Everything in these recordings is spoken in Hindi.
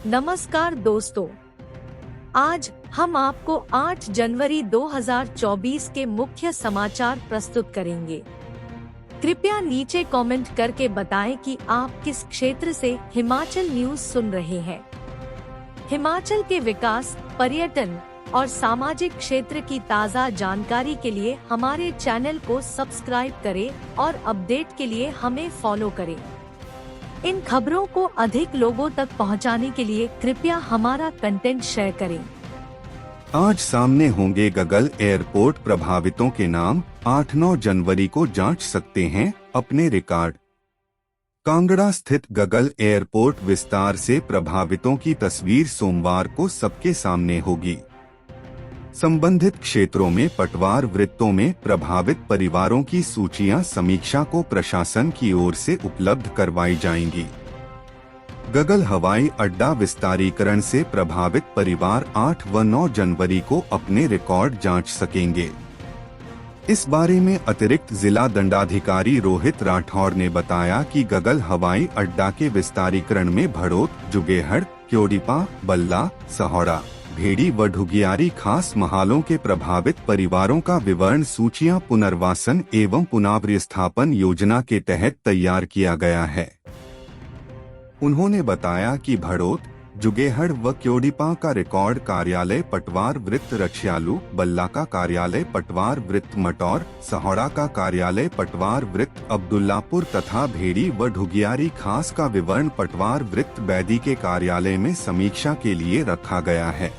नमस्कार दोस्तों, आज हम आपको 8 जनवरी 2024 के मुख्य समाचार प्रस्तुत करेंगे। कृपया नीचे कमेंट करके बताएं कि आप किस क्षेत्र से हिमाचल न्यूज सुन रहे हैं। हिमाचल के विकास, पर्यटन और सामाजिक क्षेत्र की ताज़ा जानकारी के लिए हमारे चैनल को सब्सक्राइब करें और अपडेट के लिए हमें फॉलो करें। इन खबरों को अधिक लोगों तक पहुंचाने के लिए कृपया हमारा कंटेंट शेयर करें। आज सामने होंगे गगल एयरपोर्ट प्रभावितों के नाम। 8-9 जनवरी को जांच सकते हैं अपने रिकॉर्ड। कांगड़ा स्थित गगल एयरपोर्ट विस्तार से प्रभावितों की तस्वीर सोमवार को सबके सामने होगी। संबंधित क्षेत्रों में पटवार वृत्तों में प्रभावित परिवारों की सूचियां समीक्षा को प्रशासन की ओर से उपलब्ध करवाई जाएंगी। गगल हवाई अड्डा विस्तारीकरण से प्रभावित परिवार 8 व 9 जनवरी को अपने रिकॉर्ड जांच सकेंगे। इस बारे में अतिरिक्त जिला दंडाधिकारी रोहित राठौर ने बताया कि गगल हवाई अड्डा के विस्तारीकरण में भड़ोत, जुगेहड़, क्योड़ीपा, बल्ला, सहोड़ा, भेड़ी व ढुगियारी खास महालों के प्रभावित परिवारों का विवरण सूचियां पुनर्वासन एवं पुनर्स्थापन योजना के तहत तैयार किया गया है। उन्होंने बताया कि भड़ोत, जुगेहड़ व क्योड़ीपा का रिकॉर्ड कार्यालय पटवार वृत्त रछियालू, बल्ला का कार्यालय पटवार वृत्त मटौर, सहोड़ा का कार्यालय पटवार वृत्त अब्दुल्लापुर तथा भेड़ी व ढुगियारी खास का विवरण पटवार वृत्त बैदी के कार्यालय में समीक्षा के लिए रखा गया है।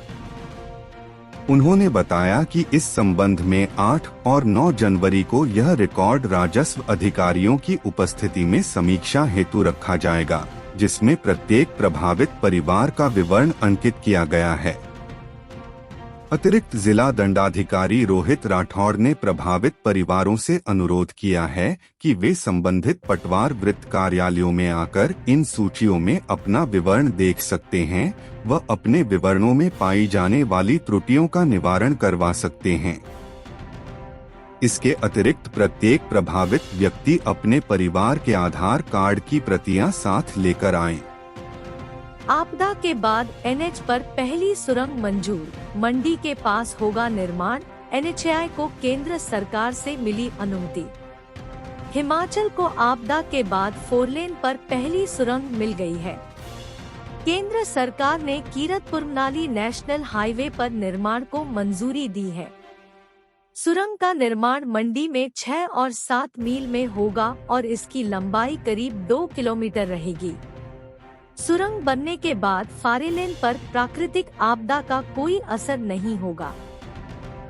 उन्होंने बताया कि इस संबंध में 8 और 9 जनवरी को यह रिकॉर्ड राजस्व अधिकारियों की उपस्थिति में समीक्षा हेतु रखा जाएगा, जिसमें प्रत्येक प्रभावित परिवार का विवरण अंकित किया गया है। अतिरिक्त जिला दंडाधिकारी रोहित राठौर ने प्रभावित परिवारों से अनुरोध किया है कि वे संबंधित पटवार वृत्त कार्यालयों में आकर इन सूचियों में अपना विवरण देख सकते हैं व अपने विवरणों में पाई जाने वाली त्रुटियों का निवारण करवा सकते हैं। इसके अतिरिक्त प्रत्येक प्रभावित व्यक्ति अपने परिवार के आधार कार्ड की प्रतियां साथ लेकर आएं। आपदा के बाद एनएच पर पहली सुरंग मंजूर, मंडी के पास होगा निर्माण। एनएचएआई को केंद्र सरकार से मिली अनुमति। हिमाचल को आपदा के बाद 4 लेन पर पहली सुरंग मिल गई है। केंद्र सरकार ने कीरतपुर मनाली नेशनल हाईवे पर निर्माण को मंजूरी दी है। सुरंग का निर्माण मंडी में 6 और 7 मील में होगा और इसकी लंबाई करीब 2 किलोमीटर रहेगी। सुरंग बनने के बाद 4 लेन पर प्राकृतिक आपदा का कोई असर नहीं होगा।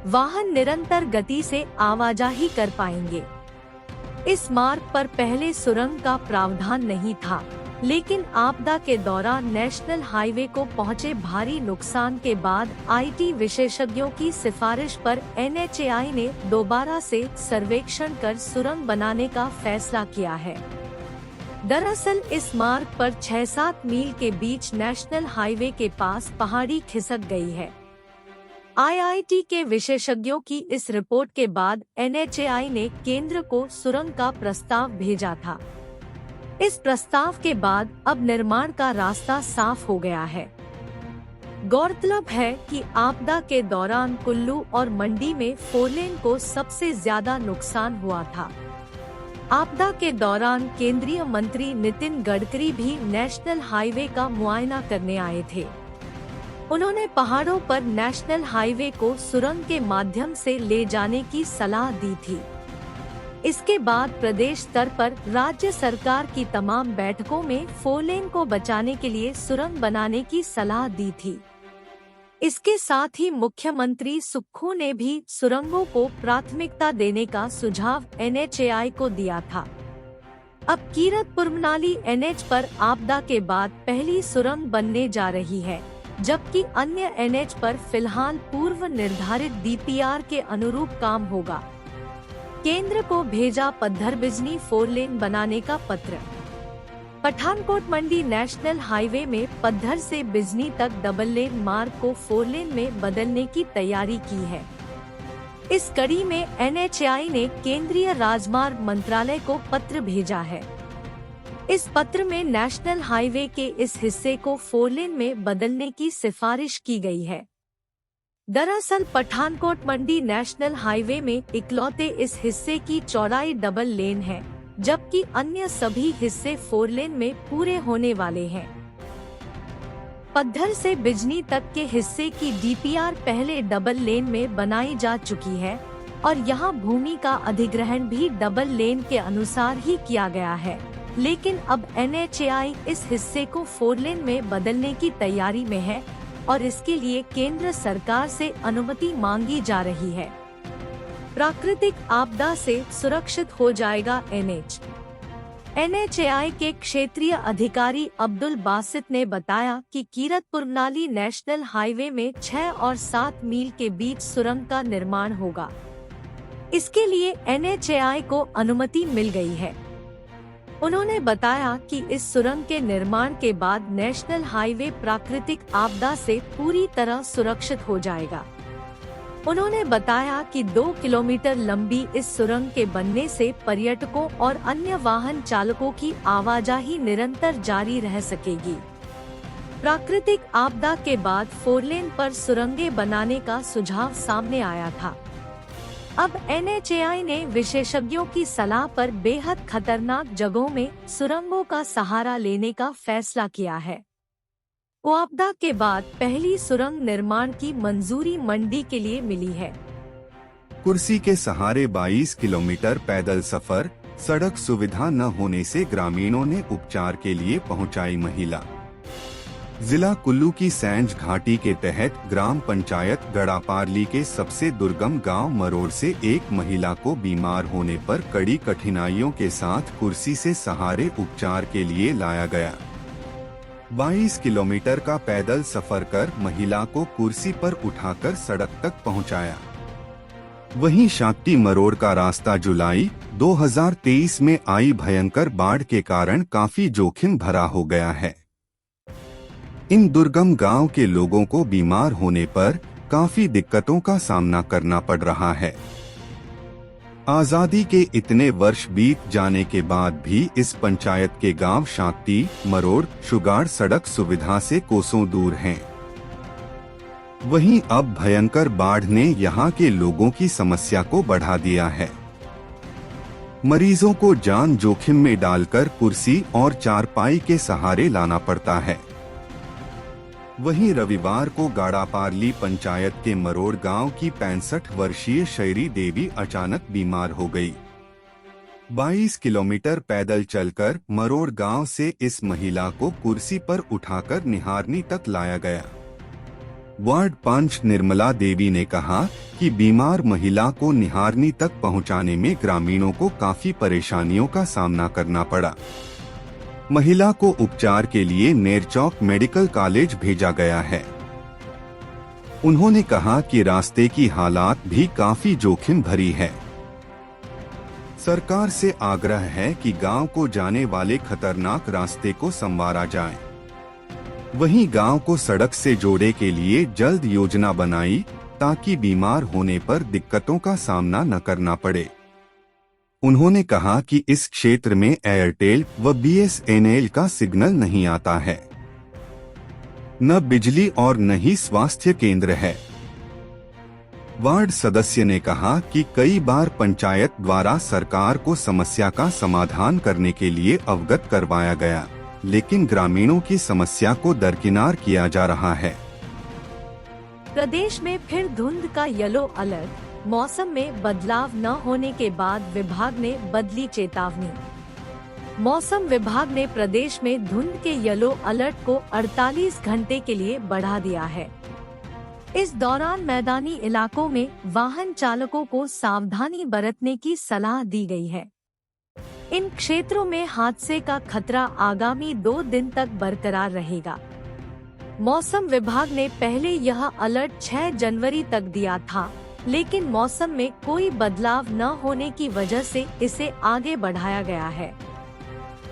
वाहन निरंतर गति से आवाजाही कर पाएंगे। इस मार्ग पर पहले सुरंग का प्रावधान नहीं था, लेकिन आपदा के दौरान नेशनल हाईवे को पहुंचे भारी नुकसान के बाद आईटी विशेषज्ञों की सिफारिश पर एनएचएआई ने दोबारा से सर्वेक्षण कर सुरंग बनाने का फैसला किया है। दरअसल इस मार्ग पर 6-7 मील के बीच नेशनल हाईवे के पास पहाड़ी खिसक गई है। आईआईटी के विशेषज्ञों की इस रिपोर्ट के बाद एनएचएआई ने केंद्र को सुरंग का प्रस्ताव भेजा था। इस प्रस्ताव के बाद अब निर्माण का रास्ता साफ हो गया है। गौरतलब है कि आपदा के दौरान कुल्लू और मंडी में 4 लेन को सबसे ज्यादा नुकसान हुआ था। आपदा के दौरान केंद्रीय मंत्री नितिन गडकरी भी नेशनल हाईवे का मुआयना करने आए थे। उन्होंने पहाड़ों पर नेशनल हाईवे को सुरंग के माध्यम से ले जाने की सलाह दी थी। इसके बाद प्रदेश स्तर पर राज्य सरकार की तमाम बैठकों में 4 लेन को बचाने के लिए सुरंग बनाने की सलाह दी थी। इसके साथ ही मुख्यमंत्री सुक्खू ने भी सुरंगों को प्राथमिकता देने का सुझाव एनएचएआई को दिया था। अब कीरतपुर मनाली एनएच पर आपदा के बाद पहली सुरंग बनने जा रही है, जबकि अन्य एनएच पर फिलहाल पूर्व निर्धारित डीपीआर के अनुरूप काम होगा। केंद्र को भेजा पद्धर बिजनी 4 लेन बनाने का पत्र। पठानकोट मंडी नेशनल हाईवे में पद्धर से बिजनी तक डबल लेन मार्ग को 4 लेन में बदलने की तैयारी की है। इस कड़ी में एनएचएआई ने केंद्रीय राजमार्ग मंत्रालय को पत्र भेजा है। इस पत्र में नेशनल हाईवे के इस हिस्से को 4 लेन में बदलने की सिफारिश की गई है। दरअसल पठानकोट मंडी नेशनल हाईवे में इकलौते इस हिस्से की चौड़ाई डबल लेन है, जबकि अन्य सभी हिस्से 4 लेन में पूरे होने वाले हैं। पद्धर से बिजनी तक के हिस्से की DPR पहले डबल लेन में बनाई जा चुकी है और यहाँ भूमि का अधिग्रहण भी डबल लेन के अनुसार ही किया गया है, लेकिन अब NHAI इस हिस्से को 4 लेन में बदलने की तैयारी में है और इसके लिए केंद्र सरकार से अनुमति मांगी जा रही है। प्राकृतिक आपदा से सुरक्षित हो जाएगा NHAI के क्षेत्रीय अधिकारी अब्दुल बासित ने बताया कि कीरतपुर मनाली नेशनल हाईवे में 6 और 7 मील के बीच सुरंग का निर्माण होगा। इसके लिए NHAI को अनुमति मिल गई है। उन्होंने बताया कि इस सुरंग के निर्माण के बाद नेशनल हाईवे प्राकृतिक आपदा से पूरी तरह सुरक्षित हो जाएगा। उन्होंने बताया कि 2 किलोमीटर लंबी इस सुरंग के बनने से पर्यटकों और अन्य वाहन चालकों की आवाजाही निरंतर जारी रह सकेगी। प्राकृतिक आपदा के बाद 4 लेन पर सुरंगें बनाने का सुझाव सामने आया था। अब NHAI ने विशेषज्ञों की सलाह पर बेहद खतरनाक जगहों में सुरंगों का सहारा लेने का फैसला किया है। आपदा के बाद पहली सुरंग निर्माण की मंजूरी मंडी के लिए मिली है। कुर्सी के सहारे 22 किलोमीटर पैदल सफर, सड़क सुविधा न होने से ग्रामीणों ने उपचार के लिए पहुंचाई महिला। जिला कुल्लू की सैंज घाटी के तहत ग्राम पंचायत गड़ापारली के सबसे दुर्गम गांव मरोड़ से एक महिला को बीमार होने पर कड़ी कठिनाइयों के साथ कुर्सी से सहारे उपचार के लिए लाया गया। 22 किलोमीटर का पैदल सफर कर महिला को कुर्सी पर उठाकर सड़क तक पहुंचाया। वहीं शाक्टी मरोड़ का रास्ता जुलाई 2023 में आई भयंकर बाढ़ के कारण काफी जोखिम भरा हो गया है। इन दुर्गम गांव के लोगों को बीमार होने पर काफी दिक्कतों का सामना करना पड़ रहा है। आजादी के इतने वर्ष बीत जाने के बाद भी इस पंचायत के गांव शाक्टी मरोड़ शुगाड़ सड़क सुविधा से कोसों दूर हैं। वहीं अब भयंकर बाढ़ ने यहां के लोगों की समस्या को बढ़ा दिया है। मरीजों को जान जोखिम में डालकर कुर्सी और चारपाई के सहारे लाना पड़ता है। वहीं रविवार को गाड़ापारली पंचायत के मरोड़ गांव की 65 वर्षीय शैरी देवी अचानक बीमार हो गई। 22 किलोमीटर पैदल चलकर मरोड़ गांव से इस महिला को कुर्सी पर उठाकर निहारनी तक लाया गया। वार्ड पंच निर्मला देवी ने कहा कि बीमार महिला को निहारनी तक पहुंचाने में ग्रामीणों को काफी परेशानियों का सामना करना पड़ा। महिला को उपचार के लिए नेरचौक मेडिकल कॉलेज भेजा गया है। उन्होंने कहा कि रास्ते की हालात भी काफी जोखिम भरी है। सरकार से आग्रह है कि गांव को जाने वाले खतरनाक रास्ते को संवारा जाए। वहीं गांव को सड़क से जोड़ने के लिए जल्द योजना बनाई ताकि बीमार होने पर दिक्कतों का सामना न करना पड़े। उन्होंने कहा कि इस क्षेत्र में एयरटेल व BSNL का सिग्नल नहीं आता है, न बिजली और न ही स्वास्थ्य केंद्र है। वार्ड सदस्य ने कहा कि कई बार पंचायत द्वारा सरकार को समस्या का समाधान करने के लिए अवगत करवाया गया, लेकिन ग्रामीणों की समस्या को दरकिनार किया जा रहा है। प्रदेश में फिर धुंध का येलो अलर्ट। मौसम में बदलाव न होने के बाद विभाग ने बदली चेतावनी। मौसम विभाग ने प्रदेश में धुंध के येलो अलर्ट को 48 घंटे के लिए बढ़ा दिया है। इस दौरान मैदानी इलाकों में वाहन चालकों को सावधानी बरतने की सलाह दी गई है। इन क्षेत्रों में हादसे का खतरा आगामी 2 दिन तक बरकरार रहेगा। मौसम विभाग ने पहले यह अलर्ट 6 जनवरी तक दिया था, लेकिन मौसम में कोई बदलाव न होने की वजह से इसे आगे बढ़ाया गया है।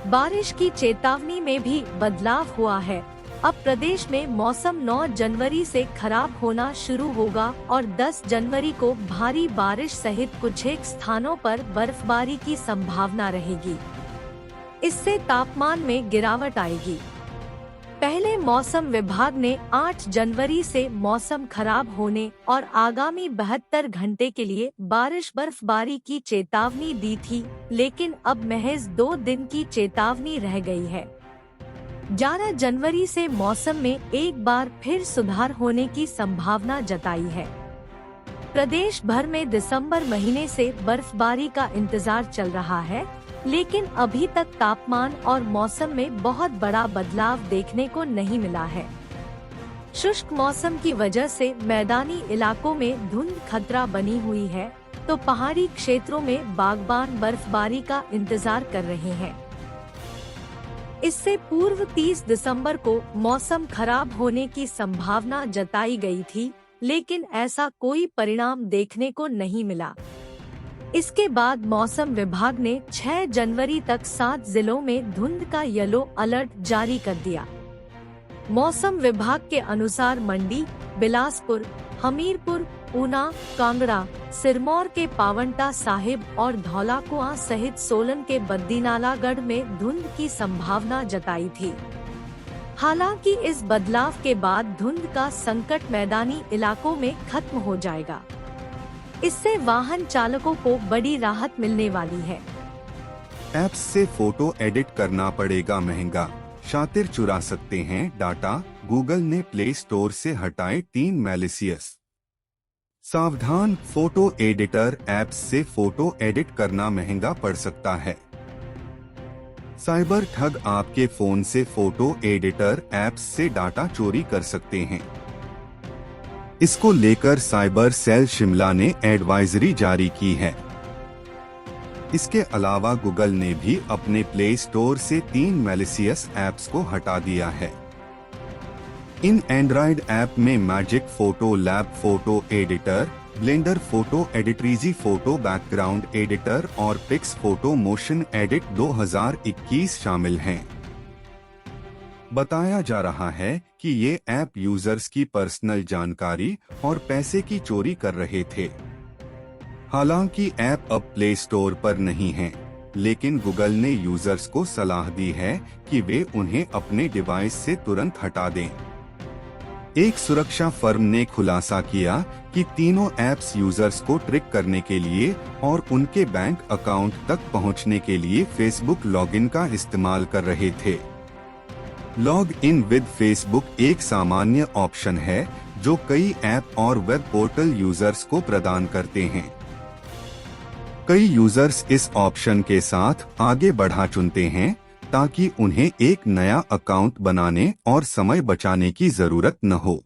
बारिश की चेतावनी में भी बदलाव हुआ है। अब प्रदेश में मौसम 9 जनवरी से खराब होना शुरू होगा और 10 जनवरी को भारी बारिश सहित कुछ एक स्थानों पर बर्फबारी की संभावना रहेगी। इससे तापमान में गिरावट आएगी। पहले मौसम विभाग ने 8 जनवरी से मौसम खराब होने और आगामी 72 घंटे के लिए बारिश बर्फबारी की चेतावनी दी थी, लेकिन अब महज 2 दिन की चेतावनी रह गई है। 11 जनवरी से मौसम में एक बार फिर सुधार होने की संभावना जताई है। प्रदेश भर में दिसंबर महीने से बर्फबारी का इंतजार चल रहा है, लेकिन अभी तक तापमान और मौसम में बहुत बड़ा बदलाव देखने को नहीं मिला है। शुष्क मौसम की वजह से मैदानी इलाकों में धुंध खतरा बनी हुई है, तो पहाड़ी क्षेत्रों में बागबान बर्फबारी का इंतजार कर रहे हैं। इससे पूर्व 30 दिसंबर को मौसम खराब होने की संभावना जताई गई थी, लेकिन ऐसा कोई परिणाम देखने को नहीं मिला। इसके बाद मौसम विभाग ने 6 जनवरी तक 7 जिलों में धुंध का येलो अलर्ट जारी कर दिया। मौसम विभाग के अनुसार मंडी, बिलासपुर, हमीरपुर, ऊना, कांगड़ा, सिरमौर के पावंटा साहिब और धौलाकुआं सहित सोलन के बद्दीनालागढ़ में धुंध की संभावना जताई थी। हालांकि इस बदलाव के बाद धुंध का संकट मैदानी इलाकों में खत्म हो जाएगा। इससे वाहन चालकों को बड़ी राहत मिलने वाली है। ऐप्स से फोटो एडिट करना पड़ेगा महंगा, शातिर चुरा सकते हैं डाटा, गूगल ने प्ले स्टोर से हटाए 3 मैलिशियस। सावधान, फोटो एडिटर ऐप्स से फोटो एडिट करना महंगा पड़ सकता है। साइबर ठग आपके फोन से फोटो एडिटर ऐप्स से डाटा चोरी कर सकते हैं। इसको लेकर साइबर सेल शिमला ने एडवाइजरी जारी की है। इसके अलावा गूगल ने भी अपने प्ले स्टोर से 3 मैलिशियस ऐप्स को हटा दिया है। इन एंड्रॉइड ऐप में magic photo lab photo editor, blender photo एडिटरीजी फोटो बैकग्राउंड एडिटर और पिक्स फोटो मोशन एडिट 2021 शामिल हैं। बताया जा रहा है कि ये ऐप यूजर्स की पर्सनल जानकारी और पैसे की चोरी कर रहे थे। हालांकि ऐप अब प्ले स्टोर पर नहीं है, लेकिन गूगल ने यूजर्स को सलाह दी है कि वे उन्हें अपने डिवाइस से तुरंत हटा दें। एक सुरक्षा फर्म ने खुलासा किया कि तीनों ऐप्स यूजर्स को ट्रिक करने के लिए और उनके बैंक अकाउंट तक पहुंचने के लिए फेसबुक लॉगिन का इस्तेमाल कर रहे थे। लॉग इन विद फेसबुक एक सामान्य ऑप्शन है जो कई ऐप और वेब पोर्टल यूजर्स को प्रदान करते हैं। कई यूजर्स इस ऑप्शन के साथ आगे बढ़ा चुनते हैं ताकि उन्हें एक नया अकाउंट बनाने और समय बचाने की जरूरत न हो।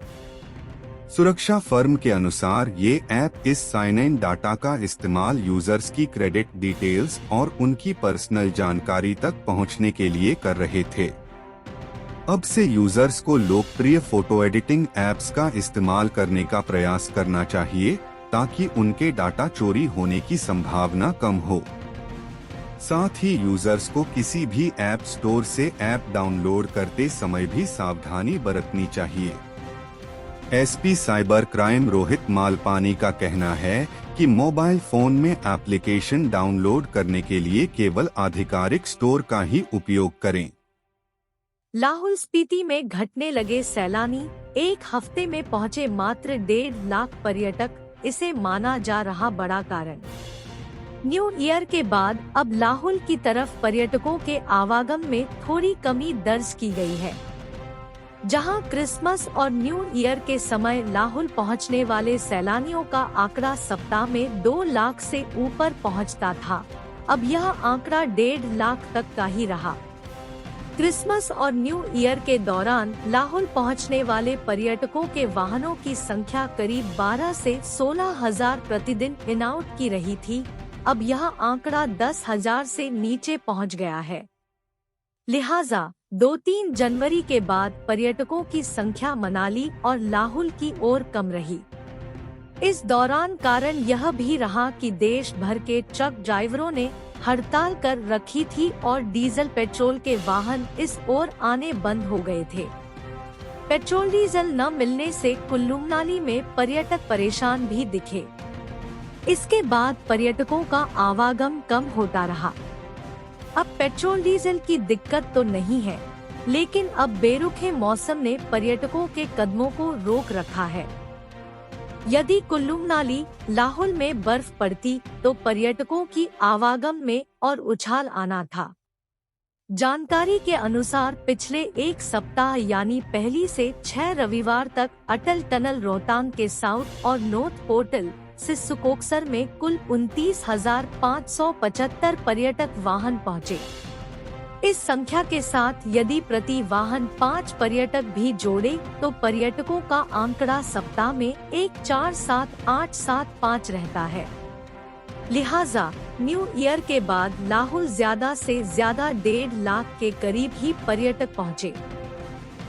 सुरक्षा फर्म के अनुसार ये ऐप इस साइन इन डाटा का इस्तेमाल यूजर्स की क्रेडिट डिटेल्स और उनकी पर्सनल जानकारी तक पहुंचने के लिए कर रहे थे। अब से यूजर्स को लोकप्रिय फोटो एडिटिंग ऐप्स का इस्तेमाल करने का प्रयास करना चाहिए ताकि उनके डाटा चोरी होने की संभावना कम हो। साथ ही यूजर्स को किसी भी ऐप स्टोर से ऐप डाउनलोड करते समय भी सावधानी बरतनी चाहिए। SP cyber crime Rohit Malpani का कहना है कि मोबाइल फोन में एप्लीकेशन डाउनलोड करने के लिए केवल आधिकारिक स्टोर का ही उपयोग करें। लाहौल स्पीति में घटने लगे सैलानी, एक हफ्ते में पहुंचे मात्र 1.5 लाख पर्यटक, इसे माना जा रहा बड़ा कारण। न्यू ईयर के बाद अब लाहौल की तरफ पर्यटकों के आवागम में थोड़ी कमी दर्ज की गई है। जहां क्रिसमस और न्यू ईयर के समय लाहौल पहुंचने वाले सैलानियों का आंकड़ा सप्ताह में 2 लाख से ऊपर पहुंचता था, अब यह आंकड़ा 1.5 लाख तक का ही रहा। क्रिसमस और न्यू ईयर के दौरान लाहौल पहुंचने वाले पर्यटकों के वाहनों की संख्या करीब 12 से 16 हजार प्रतिदिन इन आउट की रही थी, अब यह आंकड़ा 10,000 से नीचे पहुंच गया है। लिहाजा 2-3 जनवरी के बाद पर्यटकों की संख्या मनाली और लाहौल की ओर कम रही। इस दौरान कारण यह भी रहा कि देश भर के ट्रक ड्राइवरों ने हड़ताल कर रखी थी और डीजल पेट्रोल के वाहन इस ओर आने बंद हो गए थे। पेट्रोल डीजल न मिलने से कुल्लू मनाली में पर्यटक परेशान भी दिखे। इसके बाद पर्यटकों का आवागम कम होता रहा। अब पेट्रोल डीजल की दिक्कत तो नहीं है, लेकिन अब बेरुखे मौसम ने पर्यटकों के कदमों को रोक रखा है। यदि कुल्लू मनाली लाहौल में बर्फ पड़ती तो पर्यटकों की आवागम में और उछाल आना था। जानकारी के अनुसार पिछले एक सप्ताह यानी 1 से 6 रविवार तक अटल टनल रोहतांग के साउथ और नॉर्थ पोर्टल से सुकोक्सर में कुल 29,575 पर्यटक वाहन पहुँचे। इस संख्या के साथ यदि प्रति वाहन 5 पर्यटक भी जोड़े तो पर्यटकों का आंकड़ा सप्ताह में 1,47,875 रहता है। लिहाजा न्यू ईयर के बाद लाहौल ज्यादा से ज्यादा 1.5 लाख के करीब ही पर्यटक पहुँचे,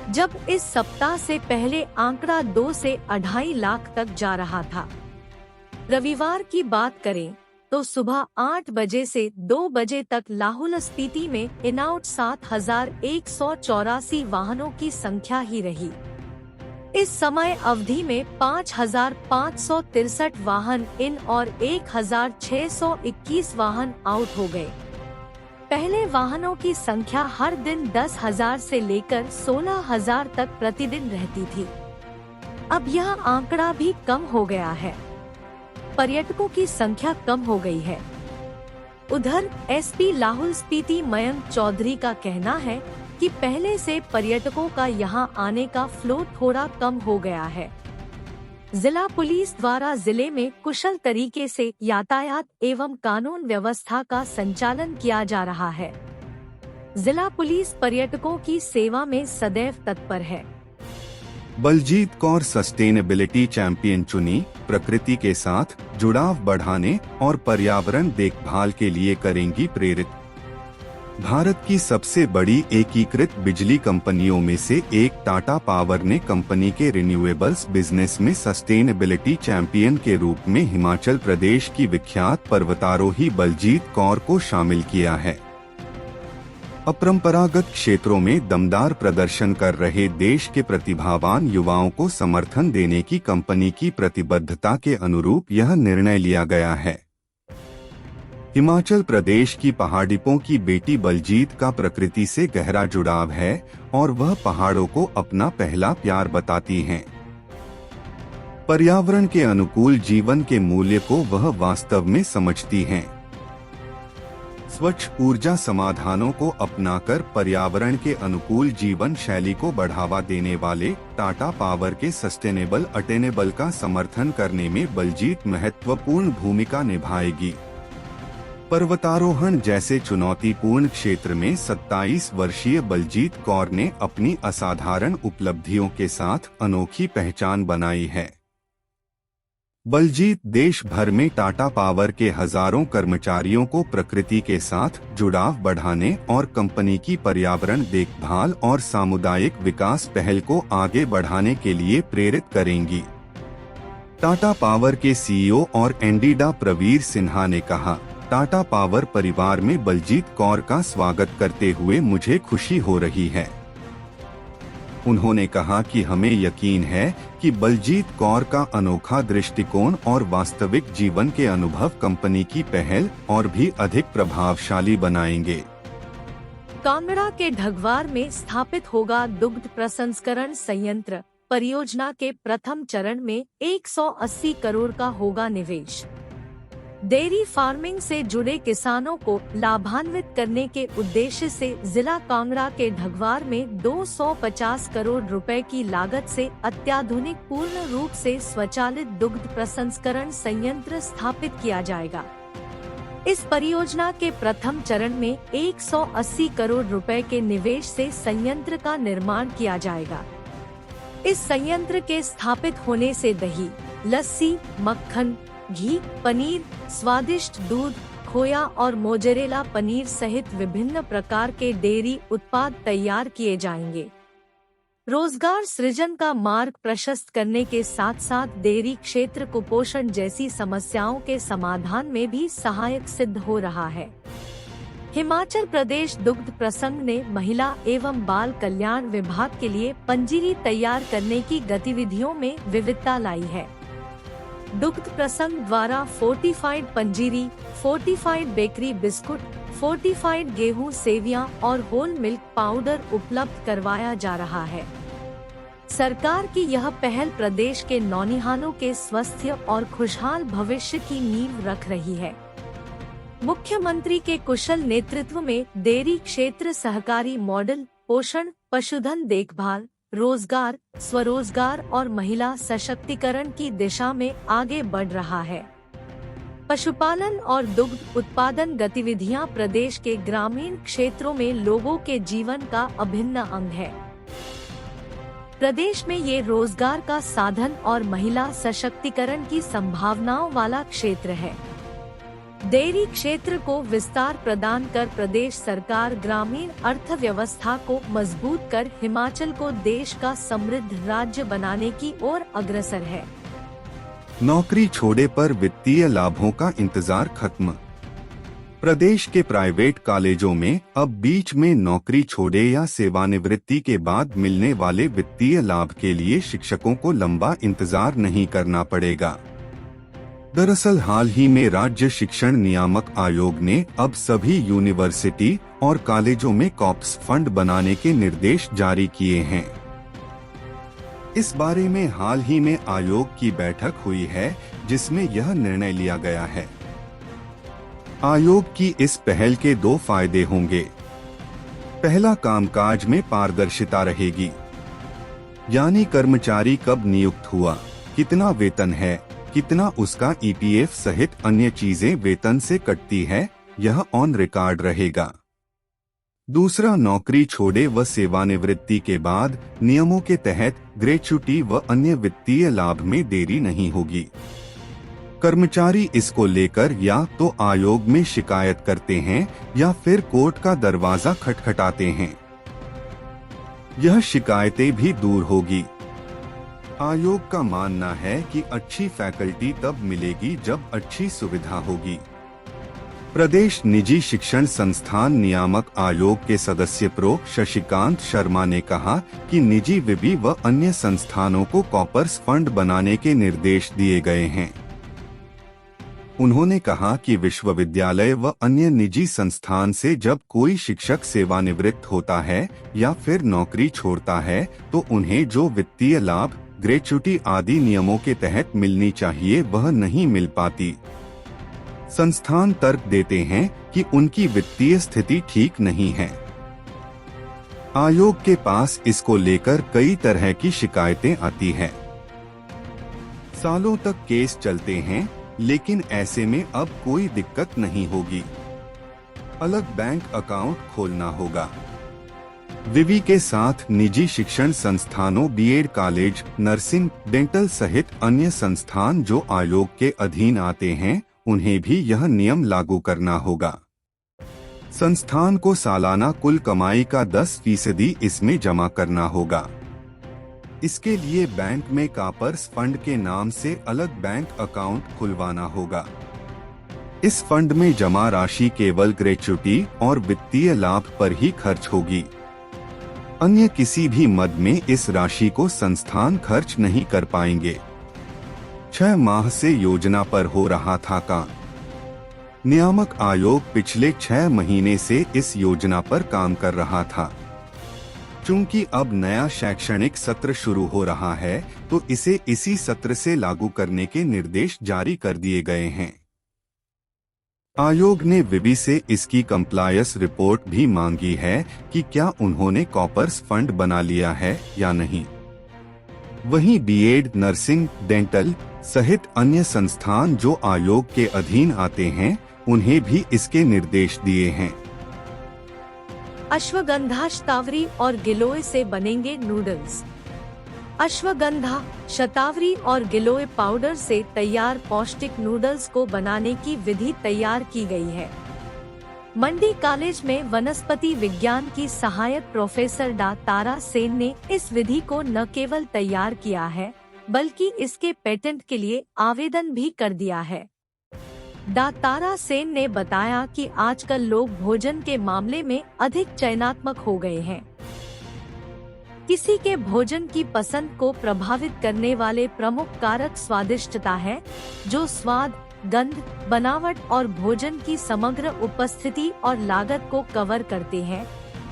जब इस सप्ताह से पहले आंकड़ा 2 से 2.5 लाख तक जा रहा था। रविवार की बात करें तो सुबह 8 बजे से 2 बजे तक लाहौल स्पीति में इन आउट 7,184 वाहनों की संख्या ही रही। इस समय अवधि में 5,563 वाहन इन और 1,621 वाहन आउट हो गए। पहले वाहनों की संख्या हर दिन 10,000 से लेकर 16,000 तक प्रतिदिन रहती थी। अब यह आंकड़ा भी कम हो गया है। पर्यटकों की संख्या कम हो गई है। उधर एसपी लाहौल स्पीति मयंक चौधरी का कहना है कि पहले से पर्यटकों का यहां आने का फ्लो थोड़ा कम हो गया है। जिला पुलिस द्वारा जिले में कुशल तरीके से यातायात एवं कानून व्यवस्था का संचालन किया जा रहा है। जिला पुलिस पर्यटकों की सेवा में सदैव तत्पर है। बलजीत कौर सस्टेनेबिलिटी चैंपियन चुनी, प्रकृति के साथ जुड़ाव बढ़ाने और पर्यावरण देखभाल के लिए करेंगी प्रेरित। भारत की सबसे बड़ी एकीकृत बिजली कंपनियों में से एक टाटा पावर ने कंपनी के रिन्यूएबल्स बिजनेस में सस्टेनेबिलिटी चैंपियन के रूप में हिमाचल प्रदेश की विख्यात पर्वतारोही बलजीत कौर को शामिल किया है। अपरंपरागत क्षेत्रों में दमदार प्रदर्शन कर रहे देश के प्रतिभावान युवाओं को समर्थन देने की कंपनी की प्रतिबद्धता के अनुरूप यह निर्णय लिया गया है। हिमाचल प्रदेश की पहाड़ियों की बेटी बलजीत का प्रकृति से गहरा जुड़ाव है और वह पहाड़ों को अपना पहला प्यार बताती हैं। पर्यावरण के अनुकूल जीवन के मूल्य को वह वास्तव में समझती हैं। स्वच्छ ऊर्जा समाधानों को अपनाकर पर्यावरण के अनुकूल जीवन शैली को बढ़ावा देने वाले टाटा पावर के सस्टेनेबल अटेनेबल का समर्थन करने में बलजीत महत्वपूर्ण भूमिका निभाएगी। पर्वतारोहण जैसे चुनौतीपूर्ण क्षेत्र में 27 वर्षीय बलजीत कौर ने अपनी असाधारण उपलब्धियों के साथ अनोखी पहचान बनाई है। बलजीत देश भर में टाटा पावर के हजारों कर्मचारियों को प्रकृति के साथ जुड़ाव बढ़ाने और कंपनी की पर्यावरण देखभाल और सामुदायिक विकास पहल को आगे बढ़ाने के लिए प्रेरित करेंगी। टाटा पावर के सीईओ और एमडी डा प्रवीर सिन्हा ने कहा, टाटा पावर परिवार में बलजीत कौर का स्वागत करते हुए मुझे खुशी हो रही है। उन्होंने कहा कि हमें यकीन है कि बलजीत कौर का अनोखा दृष्टिकोण और वास्तविक जीवन के अनुभव कंपनी की पहल और भी अधिक प्रभावशाली बनाएंगे। कांगड़ा के ढगवार में स्थापित होगा दुग्ध प्रसंस्करण संयंत्र। परियोजना के प्रथम चरण में 180 करोड़ का होगा निवेश। डेयरी फार्मिंग से जुड़े किसानों को लाभान्वित करने के उद्देश्य से जिला कांगड़ा के ढगवार में 250 करोड़ रुपए की लागत से अत्याधुनिक पूर्ण रूप से स्वचालित दुग्ध प्रसंस्करण संयंत्र स्थापित किया जाएगा। इस परियोजना के प्रथम चरण में 180 करोड़ रुपए के निवेश से संयंत्र का निर्माण किया जाएगा। इस संयंत्र के स्थापित होने से दही, लस्सी, मक्खन, घी, पनीर, स्वादिष्ट दूध, खोया और मोजरेला पनीर सहित विभिन्न प्रकार के डेयरी उत्पाद तैयार किए जाएंगे। रोजगार सृजन का मार्ग प्रशस्त करने के साथ साथ डेयरी क्षेत्र कुपोषण जैसी समस्याओं के समाधान में भी सहायक सिद्ध हो रहा है। हिमाचल प्रदेश दुग्ध प्रसंग ने महिला एवं बाल कल्याण विभाग के लिए पंजीरी तैयार करने की गतिविधियों में विविधता लाई है। दुग्ध प्रसंग द्वारा फोर्टिफाइड पंजीरी, फोर्टिफाइड बेकरी बिस्कुट, फोर्टिफाइड गेहूं, सेवियां और होल मिल्क पाउडर उपलब्ध करवाया जा रहा है। सरकार की यह पहल प्रदेश के नौनिहालों के स्वस्थ और खुशहाल भविष्य की नींव रख रही है। मुख्यमंत्री के कुशल नेतृत्व में डेयरी क्षेत्र सहकारी मॉडल, पोषण, पशुधन देखभाल, रोजगार, स्वरोजगार और महिला सशक्तिकरण की दिशा में आगे बढ़ रहा है। पशुपालन और दुग्ध उत्पादन गतिविधियां प्रदेश के ग्रामीण क्षेत्रों में लोगों के जीवन का अभिन्न अंग है। प्रदेश में ये रोजगार का साधन और महिला सशक्तिकरण की संभावनाओं वाला क्षेत्र है। डेयरी क्षेत्र को विस्तार प्रदान कर प्रदेश सरकार ग्रामीण अर्थव्यवस्था को मजबूत कर हिमाचल को देश का समृद्ध राज्य बनाने की ओर अग्रसर है। नौकरी छोड़े पर वित्तीय लाभों का इंतजार खत्म। प्रदेश के प्राइवेट कॉलेजों में अब बीच में नौकरी छोड़े या सेवानिवृत्ति के बाद मिलने वाले वित्तीय लाभ के लिए शिक्षकों को लंबा इंतजार नहीं करना पड़ेगा। दरअसल हाल ही में राज्य शिक्षण नियामक आयोग ने अब सभी यूनिवर्सिटी और कॉलेजों में कॉप्स फंड बनाने के निर्देश जारी किए हैं। इस बारे में हाल ही में आयोग की बैठक हुई है, जिसमें यह निर्णय लिया गया है। आयोग की इस पहल के 2 फायदे होंगे। पहला, कामकाज में पारदर्शिता रहेगी, यानी कर्मचारी कब नियुक्त हुआ, कितना वेतन है, कितना उसका ईपीएफ सहित अन्य चीजें वेतन से कटती है, यह ऑन रिकॉर्ड रहेगा। दूसरा, नौकरी छोड़े व सेवानिवृत्ति के बाद नियमों के तहत ग्रेच्युटी व अन्य वित्तीय लाभ में देरी नहीं होगी। कर्मचारी इसको लेकर या तो आयोग में शिकायत करते हैं या फिर कोर्ट का दरवाजा खटखटाते हैं। यह शिकायतें भी दूर होगी। आयोग का मानना है कि अच्छी फैकल्टी तब मिलेगी जब अच्छी सुविधा होगी। प्रदेश निजी शिक्षण संस्थान नियामक आयोग के सदस्य प्रो शशिकांत शर्मा ने कहा कि निजी विवि व अन्य संस्थानों को कॉपर्स फंड बनाने के निर्देश दिए गए हैं। उन्होंने कहा कि विश्वविद्यालय व अन्य निजी संस्थान से जब कोई शिक्षक सेवानिवृत्त होता है या फिर नौकरी छोड़ता है तो उन्हें जो वित्तीय लाभ, ग्रेच्युटी आदि नियमों के तहत मिलनी चाहिए वह नहीं मिल पाती। संस्थान तर्क देते हैं कि उनकी वित्तीय स्थिति ठीक नहीं है। आयोग के पास इसको लेकर कई तरह की शिकायतें आती हैं। सालों तक केस चलते हैं, लेकिन ऐसे में अब कोई दिक्कत नहीं होगी। अलग बैंक अकाउंट खोलना होगा। विवि के साथ निजी शिक्षण संस्थानों, बीएड कॉलेज, नर्सिंग, डेंटल सहित अन्य संस्थान जो आयोग के अधीन आते हैं, उन्हें भी यह नियम लागू करना होगा। संस्थान को सालाना कुल कमाई का 10% इसमें जमा करना होगा। इसके लिए बैंक में कॉपर्स फंड के नाम से अलग बैंक अकाउंट खुलवाना होगा। इस फंड में जमा राशि केवल ग्रेच्युटी और वित्तीय लाभ पर ही खर्च होगी। अन्य किसी भी मद में इस राशि को संस्थान खर्च नहीं कर पाएंगे। 6 माह से योजना पर हो रहा था काम। नियामक आयोग पिछले 6 महीने से इस योजना पर काम कर रहा था। चूंकि अब नया शैक्षणिक सत्र शुरू हो रहा है तो इसे इसी सत्र से लागू करने के निर्देश जारी कर दिए गए हैं। आयोग ने विवि से इसकी कंप्लायंस रिपोर्ट भी मांगी है कि क्या उन्होंने कॉपर्स फंड बना लिया है या नहीं। वहीं बीएड, नर्सिंग, डेंटल सहित अन्य संस्थान जो आयोग के अधीन आते हैं, उन्हें भी इसके निर्देश दिए हैं। अश्वगंधा, शतावरी और गिलोय से बनेंगे नूडल्स। अश्वगंधा, शतावरी और गिलोय पाउडर से तैयार पौष्टिक नूडल्स को बनाने की विधि तैयार की गई है। मंडी कॉलेज में वनस्पति विज्ञान की सहायक प्रोफेसर डॉ तारा सेन ने इस विधि को न केवल तैयार किया है बल्कि इसके पेटेंट के लिए आवेदन भी कर दिया है। डॉ तारा सेन ने बताया कि आजकल लोग भोजन के मामले में अधिक चयनात्मक हो गए हैं। किसी के भोजन की पसंद को प्रभावित करने वाले प्रमुख कारक स्वादिष्टता है, जो स्वाद, गंध, बनावट और भोजन की समग्र उपस्थिति और लागत को कवर करते हैं,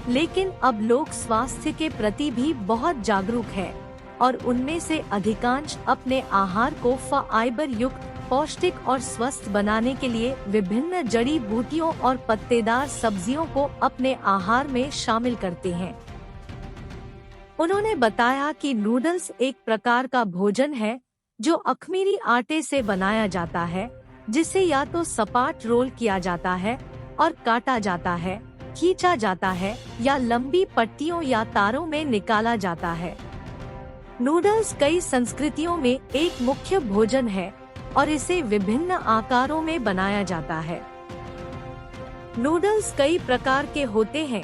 लेकिन अब लोग स्वास्थ्य के प्रति भी बहुत जागरूक हैं और उनमें से अधिकांश अपने आहार को फाइबर युक्त, पौष्टिक और स्वस्थ बनाने के लिए विभिन्न जड़ी बूटियों और पत्तेदार सब्जियों को अपने आहार में शामिल करते हैं। उन्होंने बताया कि नूडल्स एक प्रकार का भोजन है जो अखमीरी आटे से बनाया जाता है, जिसे या तो सपाट रोल किया जाता है और काटा जाता है, खींचा जाता है या लंबी पट्टियों या तारों में निकाला जाता है। नूडल्स कई संस्कृतियों में एक मुख्य भोजन है और इसे विभिन्न आकारों में बनाया जाता है। नूडल्स कई प्रकार के होते हैं,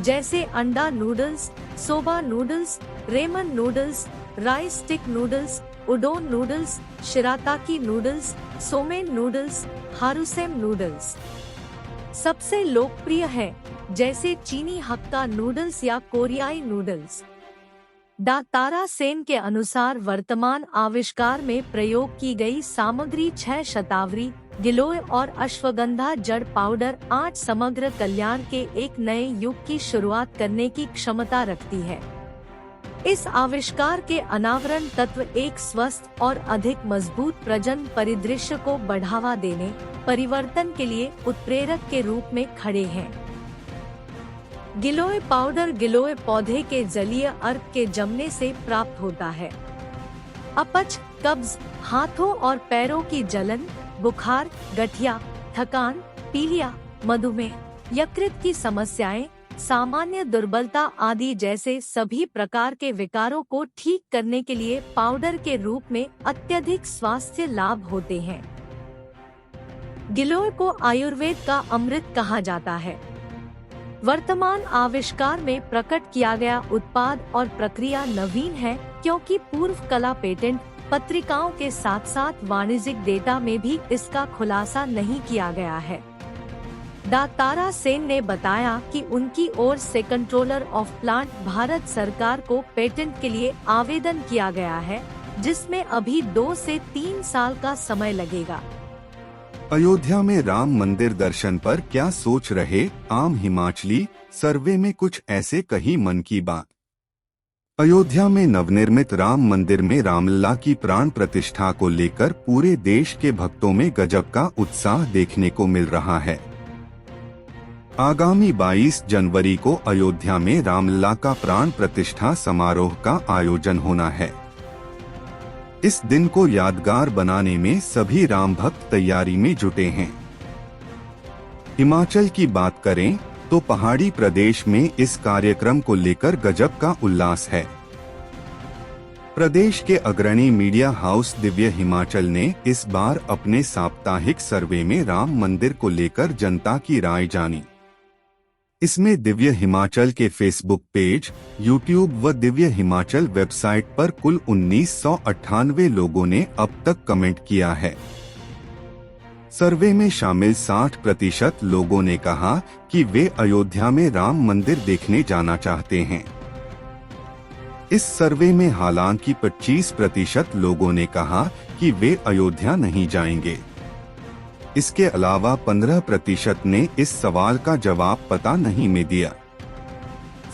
जैसे अंडा noodles, soba noodles, ramen noodles, rice stick noodles, udon noodles, shirataki noodles, somen noodles, harusame noodles. सबसे लोकप्रिय है जैसे चीनी हक्का नूडल्स या कोरियाई नूडल्स। डा तारा सेन के अनुसार वर्तमान आविष्कार में प्रयोग की गई सामग्री 6 शतावरी, गिलोय और अश्वगंधा जड़ पाउडर 8 समग्र कल्याण के एक नए युग की शुरुआत करने की क्षमता रखती है। इस आविष्कार के अनावरण तत्व एक स्वस्थ और अधिक मजबूत प्रजनन परिदृश्य को बढ़ावा देने, परिवर्तन के लिए उत्प्रेरक के रूप में खड़े हैं। गिलोय पाउडर गिलोय पौधे के जलीय अर्क के जमने से प्राप्त होता है। अपच, कब्ज, हाथों और पैरों की जलन, बुखार, गठिया, थकान, पीलिया, मधुमेह, यकृत की समस्याएं, सामान्य दुर्बलता आदि जैसे सभी प्रकार के विकारों को ठीक करने के लिए पाउडर के रूप में अत्यधिक स्वास्थ्य लाभ होते हैं। गिलोय को आयुर्वेद का अमृत कहा जाता है। वर्तमान आविष्कार में प्रकट किया गया उत्पाद और प्रक्रिया नवीन है, क्योंकि पूर्व कला पेटेंट पत्रिकाओं के साथ साथ वाणिज्यिक डेटा में भी इसका खुलासा नहीं किया गया है। डा तारा सेन ने बताया कि उनकी ओर से कंट्रोलर ऑफ प्लांट भारत सरकार को पेटेंट के लिए आवेदन किया गया है, जिसमें अभी 2 से 3 साल का समय लगेगा। अयोध्या में राम मंदिर दर्शन पर क्या सोच रहे आम हिमाचली, सर्वे में कुछ ऐसे कही मन की बात। अयोध्या में नवनिर्मित राम मंदिर में रामलला की प्राण प्रतिष्ठा को लेकर पूरे देश के भक्तों में गजब का उत्साह देखने को मिल रहा है। आगामी 22 जनवरी को अयोध्या में रामलला का प्राण प्रतिष्ठा समारोह का आयोजन होना है। इस दिन को यादगार बनाने में सभी राम भक्त तैयारी में जुटे हैं। हिमाचल की बात करें तो पहाड़ी प्रदेश में इस कार्यक्रम को लेकर गजब का उल्लास है। प्रदेश के अग्रणी मीडिया हाउस दिव्य हिमाचल ने इस बार अपने साप्ताहिक सर्वे में राम मंदिर को लेकर जनता की राय जानी। इसमें दिव्य हिमाचल के फेसबुक पेज, यूट्यूब व दिव्य हिमाचल वेबसाइट पर कुल 1998 लोगों ने अब तक कमेंट किया है। सर्वे में शामिल 60% लोगों ने कहा कि वे अयोध्या में राम मंदिर देखने जाना चाहते हैं। इस सर्वे में हालांकि 25% लोगों ने कहा कि वे अयोध्या नहीं जाएंगे। इसके अलावा 15% ने इस सवाल का जवाब पता नहीं में दिया।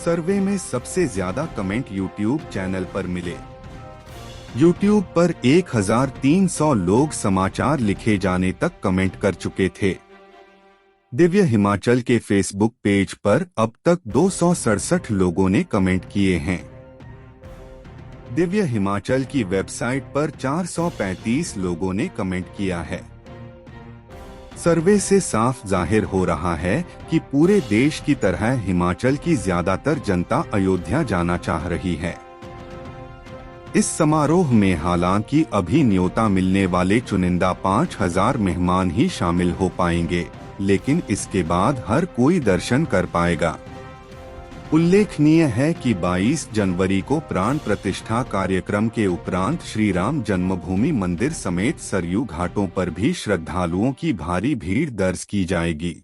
सर्वे में सबसे ज्यादा कमेंट यूट्यूब चैनल पर मिले। यूट्यूब पर 1300 लोग समाचार लिखे जाने तक कमेंट कर चुके थे। दिव्य हिमाचल के फेसबुक पेज पर अब तक 267 लोगों ने कमेंट किए हैं। दिव्य हिमाचल की वेबसाइट पर 435 लोगों ने कमेंट किया है। सर्वे से साफ जाहिर हो रहा है कि पूरे देश की तरह हिमाचल की ज्यादातर जनता अयोध्या जाना चाह रही है। इस समारोह में हालांकि अभी न्योता मिलने वाले चुनिंदा 5000 मेहमान ही शामिल हो पाएंगे, लेकिन इसके बाद हर कोई दर्शन कर पाएगा। उल्लेखनीय है कि 22 जनवरी को प्राण प्रतिष्ठा कार्यक्रम के उपरांत श्री राम जन्मभूमि मंदिर समेत सरयू घाटों पर भी श्रद्धालुओं की भारी भीड़ दर्ज की जाएगी।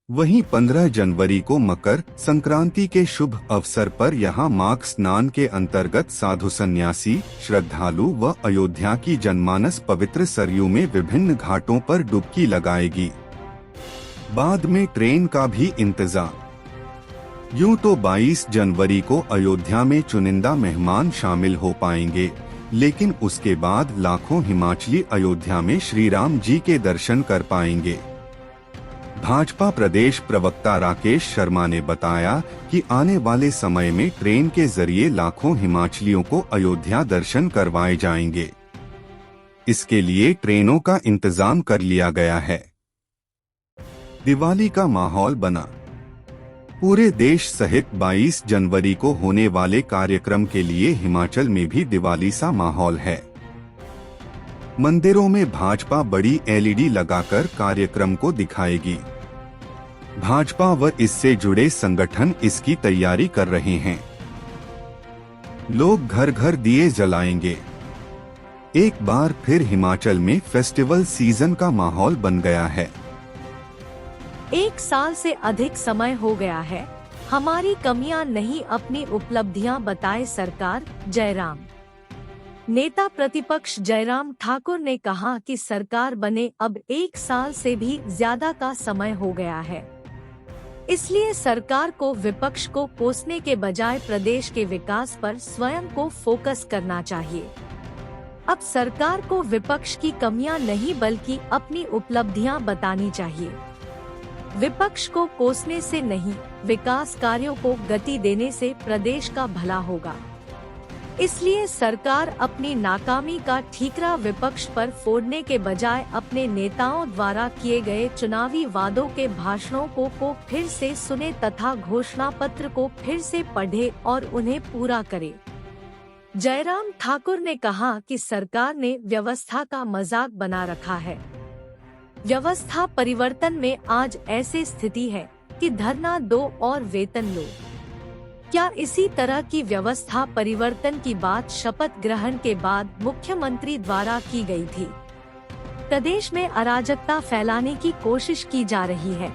वहीं 15 जनवरी को मकर संक्रांति के शुभ अवसर पर यहां माघ स्नान के अंतर्गत साधु सन्यासी, श्रद्धालु व अयोध्या की जनमानस पवित्र सरयू में विभिन्न घाटों पर डुबकी लगाएगी। बाद में ट्रेन का भी इंतजाम। यूं तो 22 जनवरी को अयोध्या में चुनिंदा मेहमान शामिल हो पाएंगे, लेकिन उसके बाद लाखों हिमाचली अयोध्या में श्री राम जी के दर्शन कर पाएंगे। भाजपा प्रदेश प्रवक्ता राकेश शर्मा ने बताया कि आने वाले समय में ट्रेन के जरिए लाखों हिमाचलियों को अयोध्या दर्शन करवाए जाएंगे। इसके लिए ट्रेनों का इंतजाम कर लिया गया है। दिवाली का माहौल बना। पूरे देश सहित 22 जनवरी को होने वाले कार्यक्रम के लिए हिमाचल में भी दिवाली सा माहौल है। मंदिरों में भाजपा बड़ी एलईडी लगाकर कार्यक्रम को दिखाएगी। भाजपा व इससे जुड़े संगठन इसकी तैयारी कर रहे हैं। लोग घर घर दिए जलाएंगे। एक बार फिर हिमाचल में फेस्टिवल सीजन का माहौल बन गया है। एक साल से अधिक समय हो गया है, हमारी कमियां नहीं अपनी उपलब्धियां बताए सरकार, जयराम। नेता प्रतिपक्ष जयराम ठाकुर ने कहा कि सरकार बने अब 1 साल से भी ज्यादा का समय हो गया है, इसलिए सरकार को विपक्ष को कोसने के बजाय प्रदेश के विकास पर स्वयं को फोकस करना चाहिए। अब सरकार को विपक्ष की कमियां नहीं बल्कि अपनी उपलब्धियां बतानी चाहिए। विपक्ष को कोसने से नहीं, विकास कार्यों को गति देने से प्रदेश का भला होगा। इसलिए सरकार अपनी नाकामी का ठीकरा विपक्ष पर फोड़ने के बजाय अपने नेताओं द्वारा किए गए चुनावी वादों के भाषणों को फिर से सुने तथा घोषणा पत्र को फिर से पढ़े और उन्हें पूरा करे। जयराम ठाकुर ने कहा कि सरकार ने व्यवस्था का मजाक बना रखा है। व्यवस्था परिवर्तन में आज ऐसी स्थिति है कि धरना दो और वेतन लो। क्या इसी तरह की व्यवस्था परिवर्तन की बात शपथ ग्रहण के बाद मुख्यमंत्री द्वारा की गई थी? प्रदेश में अराजकता फैलाने की कोशिश की जा रही है।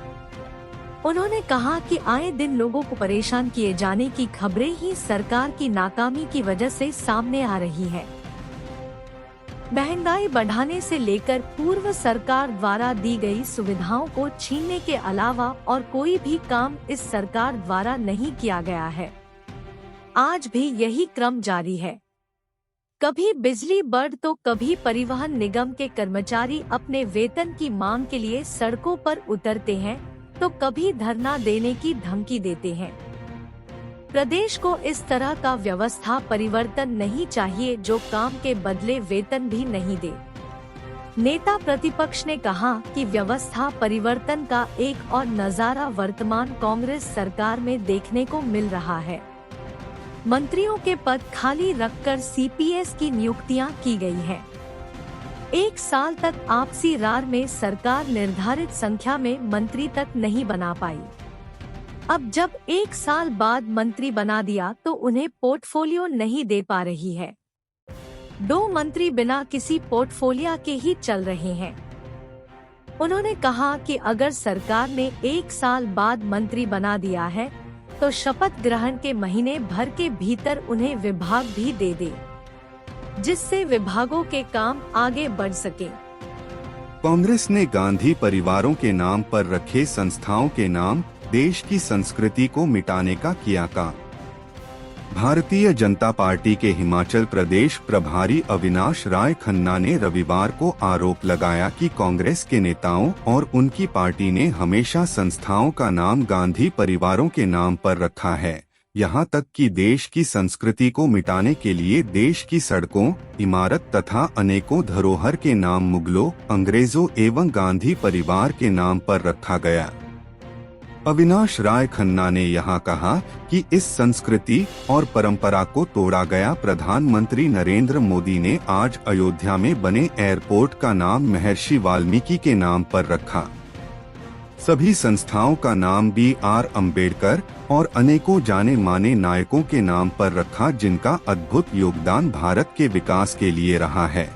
उन्होंने कहा कि आए दिन लोगों को परेशान किए जाने की खबरें ही सरकार की नाकामी की वजह से सामने आ रही है। महंगाई बढ़ाने से लेकर पूर्व सरकार द्वारा दी गई सुविधाओं को छीनने के अलावा और कोई भी काम इस सरकार द्वारा नहीं किया गया है। आज भी यही क्रम जारी है। कभी बिजली बोर्ड तो कभी परिवहन निगम के कर्मचारी अपने वेतन की मांग के लिए सड़कों पर उतरते हैं, तो कभी धरना देने की धमकी देते हैं। प्रदेश को इस तरह का व्यवस्था परिवर्तन नहीं चाहिए जो काम के बदले वेतन भी नहीं दे। नेता प्रतिपक्ष ने कहा कि व्यवस्था परिवर्तन का एक और नजारा वर्तमान कांग्रेस सरकार में देखने को मिल रहा है। मंत्रियों के पद खाली रखकर सीपीएस की नियुक्तियां की गई हैं। 1 साल तक आपसी रार में सरकार निर्धारित संख्या में मंत्री तक नहीं बना पाई। अब जब 1 साल बाद मंत्री बना दिया तो उन्हें पोर्टफोलियो नहीं दे पा रही है। 2 मंत्री बिना किसी पोर्टफोलियो के ही चल रहे हैं। उन्होंने कहा कि अगर सरकार ने 1 साल बाद मंत्री बना दिया है तो शपथ ग्रहण के महीने भर के भीतर उन्हें विभाग भी दे दे, जिससे विभागों के काम आगे बढ़ सके। कांग्रेस ने गांधी परिवारों के नाम पर रखे संस्थाओं के नाम देश की संस्कृति को मिटाने का किया काम। भारतीय जनता पार्टी के हिमाचल प्रदेश प्रभारी अविनाश राय खन्ना ने रविवार को आरोप लगाया कि कांग्रेस के नेताओं और उनकी पार्टी ने हमेशा संस्थाओं का नाम गांधी परिवारों के नाम पर रखा है, यहाँ तक कि देश की संस्कृति को मिटाने के लिए देश की सड़कों, इमारत तथा अनेकों धरोहर के नाम मुगलों, अंग्रेजों एवं गांधी परिवार के नाम पर रखा गया। अविनाश राय खन्ना ने यहाँ कहा कि इस संस्कृति और परंपरा को तोड़ा गया। प्रधानमंत्री नरेंद्र मोदी ने आज अयोध्या में बने एयरपोर्ट का नाम महर्षि वाल्मीकि के नाम पर रखा। सभी संस्थाओं का नाम BR अम्बेडकर और अनेकों जाने माने नायकों के नाम पर रखा, जिनका अद्भुत योगदान भारत के विकास के लिए रहा है।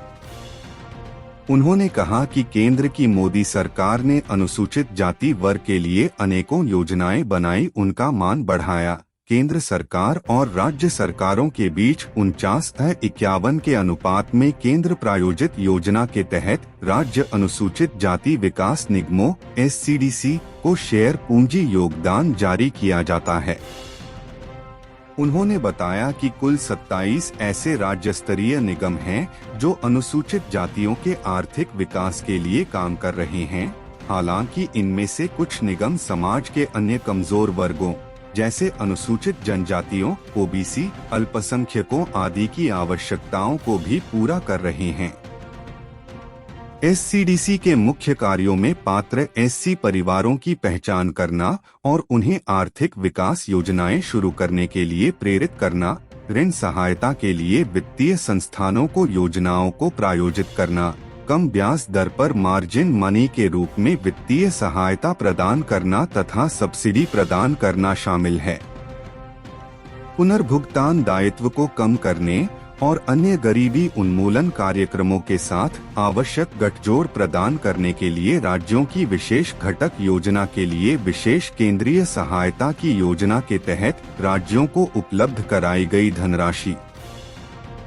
उन्होंने कहा कि केंद्र की मोदी सरकार ने अनुसूचित जाति वर्ग के लिए अनेकों योजनाएं बनाई, उनका मान बढ़ाया। केंद्र सरकार और राज्य सरकारों के बीच 49:51 के अनुपात में केंद्र प्रायोजित योजना के तहत राज्य अनुसूचित जाति विकास निगमों (SCDC) को शेयर पूंजी योगदान जारी किया जाता है। उन्होंने बताया कि कुल 27 ऐसे राज्य स्तरीय निगम हैं जो अनुसूचित जातियों के आर्थिक विकास के लिए काम कर रहे हैं। हालांकि इनमें से कुछ निगम समाज के अन्य कमजोर वर्गों जैसे अनुसूचित जनजातियों, OBC, अल्पसंख्यकों आदि की आवश्यकताओं को भी पूरा कर रहे हैं। SCDC के मुख्य कार्यों में पात्र SC परिवारों की पहचान करना और उन्हें आर्थिक विकास योजनाएं शुरू करने के लिए प्रेरित करना, ऋण सहायता के लिए वित्तीय संस्थानों को योजनाओं को प्रायोजित करना, कम ब्याज दर पर मार्जिन मनी के रूप में वित्तीय सहायता प्रदान करना तथा सब्सिडी प्रदान करना शामिल है। पुनर्भुगतान दायित्व को कम करने और अन्य गरीबी उन्मूलन कार्यक्रमों के साथ आवश्यक गठजोड़ प्रदान करने के लिए राज्यों की विशेष घटक योजना के लिए विशेष केंद्रीय सहायता की योजना के तहत राज्यों को उपलब्ध कराई गई धनराशि।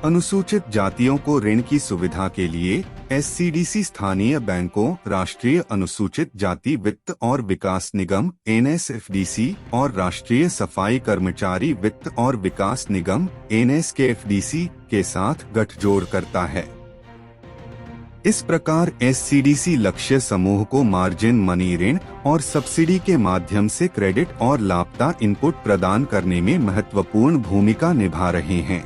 अनुसूचित जातियों को ऋण की सुविधा के लिए SCDC स्थानीय बैंकों, राष्ट्रीय अनुसूचित जाति वित्त और विकास निगम NSFDC और राष्ट्रीय सफाई कर्मचारी वित्त और विकास निगम NSKFDC के साथ गठजोड़ करता है। इस प्रकार SCDC लक्ष्य समूह को मार्जिन मनी ऋण और सब्सिडी के माध्यम से क्रेडिट और लाभता इनपुट प्रदान करने में महत्वपूर्ण भूमिका निभा रहे हैं।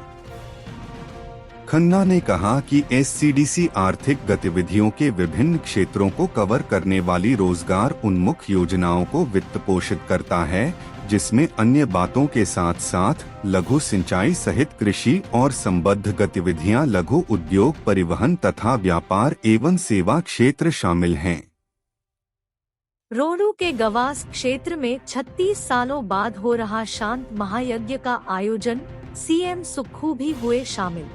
खन्ना ने कहा कि SCDC आर्थिक गतिविधियों के विभिन्न क्षेत्रों को कवर करने वाली रोजगार उन्मुख योजनाओं को वित्त पोषित करता है, जिसमें अन्य बातों के साथ साथ लघु सिंचाई सहित कृषि और संबद्ध गतिविधियां, लघु उद्योग, परिवहन तथा व्यापार एवं सेवा क्षेत्र शामिल हैं। रोहडू के गवास क्षेत्र में 36 सालों बाद हो रहा शांत महायज्ञ का आयोजन, CM सुक्खू भी हुए शामिल।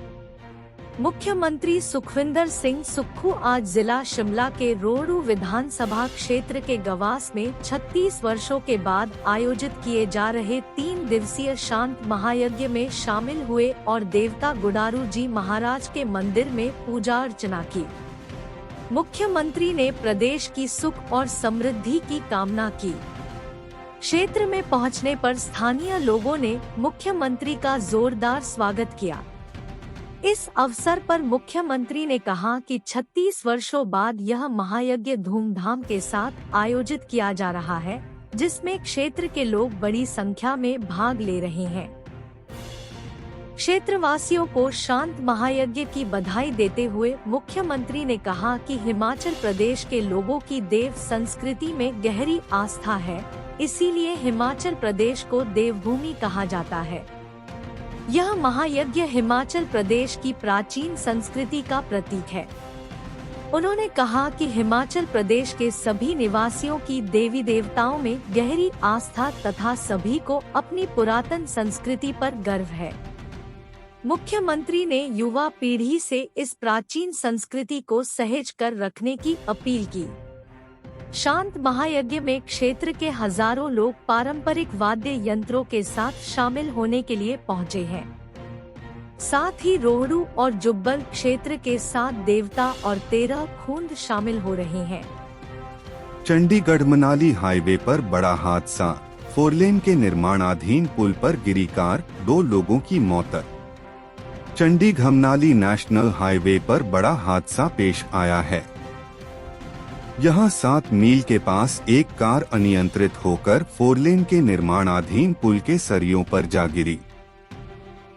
मुख्यमंत्री सुखविंदर सिंह सुक्खू आज जिला शिमला के रोहडू विधानसभा क्षेत्र के गवास में 36 वर्षों के बाद आयोजित किए जा रहे 3 दिवसीय शांत महायज्ञ में शामिल हुए और देवता गुडारू जी महाराज के मंदिर में पूजा अर्चना की। मुख्यमंत्री ने प्रदेश की सुख और समृद्धि की कामना की। क्षेत्र में पहुंचने पर स्थानीय लोगों ने मुख्यमंत्री का जोरदार स्वागत किया। इस अवसर पर मुख्यमंत्री ने कहा कि 36 वर्षों बाद यह महायज्ञ धूमधाम के साथ आयोजित किया जा रहा है, जिसमें क्षेत्र के लोग बड़ी संख्या में भाग ले रहे हैं। क्षेत्रवासियों को शांत महायज्ञ की बधाई देते हुए मुख्यमंत्री ने कहा कि हिमाचल प्रदेश के लोगों की देव संस्कृति में गहरी आस्था है, इसीलिए हिमाचल प्रदेश को देवभूमि कहा जाता है। यह महायज्ञ हिमाचल प्रदेश की प्राचीन संस्कृति का प्रतीक है। उन्होंने कहा कि हिमाचल प्रदेश के सभी निवासियों की देवी देवताओं में गहरी आस्था तथा सभी को अपनी पुरातन संस्कृति पर गर्व है। मुख्यमंत्री ने युवा पीढ़ी से इस प्राचीन संस्कृति को सहेज कर रखने की अपील की। शांत महायज्ञ में क्षेत्र के हजारों लोग पारंपरिक वाद्य यंत्रों के साथ शामिल होने के लिए पहुंचे हैं। साथ ही रोहडू और जुब्बल क्षेत्र के 7 देवता और 13 खूंद शामिल हो रहे हैं। चंडीगढ़ मनाली हाईवे पर बड़ा हादसा, 4 लेन के निर्माणाधीन पुल पर गिरी कार, 2 लोगों की मौत। चंडीगढ़ मनाली नेशनल हाईवे पर बड़ा हादसा पेश आया है। यहां 7 मील के पास एक कार अनियंत्रित होकर 4 लेन के निर्माणाधीन पुल के सरियों पर जा गिरी।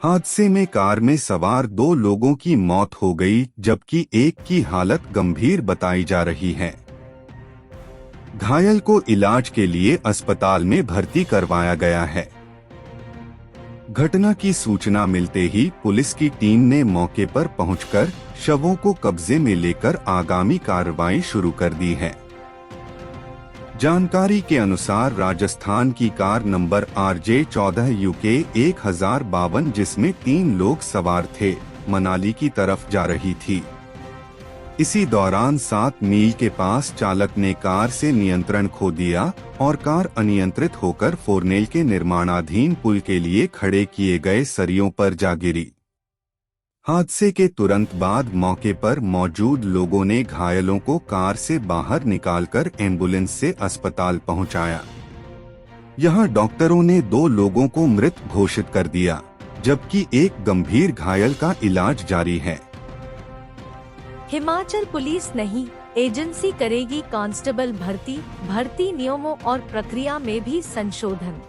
हादसे में कार में सवार 2 लोगों की मौत हो गई, जबकि एक की हालत गंभीर बताई जा रही है। घायल को इलाज के लिए अस्पताल में भर्ती करवाया गया है। घटना की सूचना मिलते ही पुलिस की टीम ने मौके पर पहुंचकर शवों को कब्जे में लेकर आगामी कार्रवाई शुरू कर दी है। जानकारी के अनुसार राजस्थान की कार नंबर RJ 14 UK 1052 जिसमें 3 लोग सवार थे, मनाली की तरफ जा रही थी। इसी दौरान 7 मील के पास चालक ने कार से नियंत्रण खो दिया और कार अनियंत्रित होकर फोरनेल के निर्माणाधीन पुल के लिए खड़े किए गए सरियों पर जा गिरी। हादसे के तुरंत बाद मौके पर मौजूद लोगों ने घायलों को कार से बाहर निकालकर एम्बुलेंस से अस्पताल पहुंचाया। यहां डॉक्टरों ने 2 लोगों को मृत घोषित कर दिया, जबकि एक गंभीर घायल का इलाज जारी है। हिमाचल पुलिस नहीं, एजेंसी करेगी कांस्टेबल भर्ती नियमों और प्रक्रिया में भी संशोधन।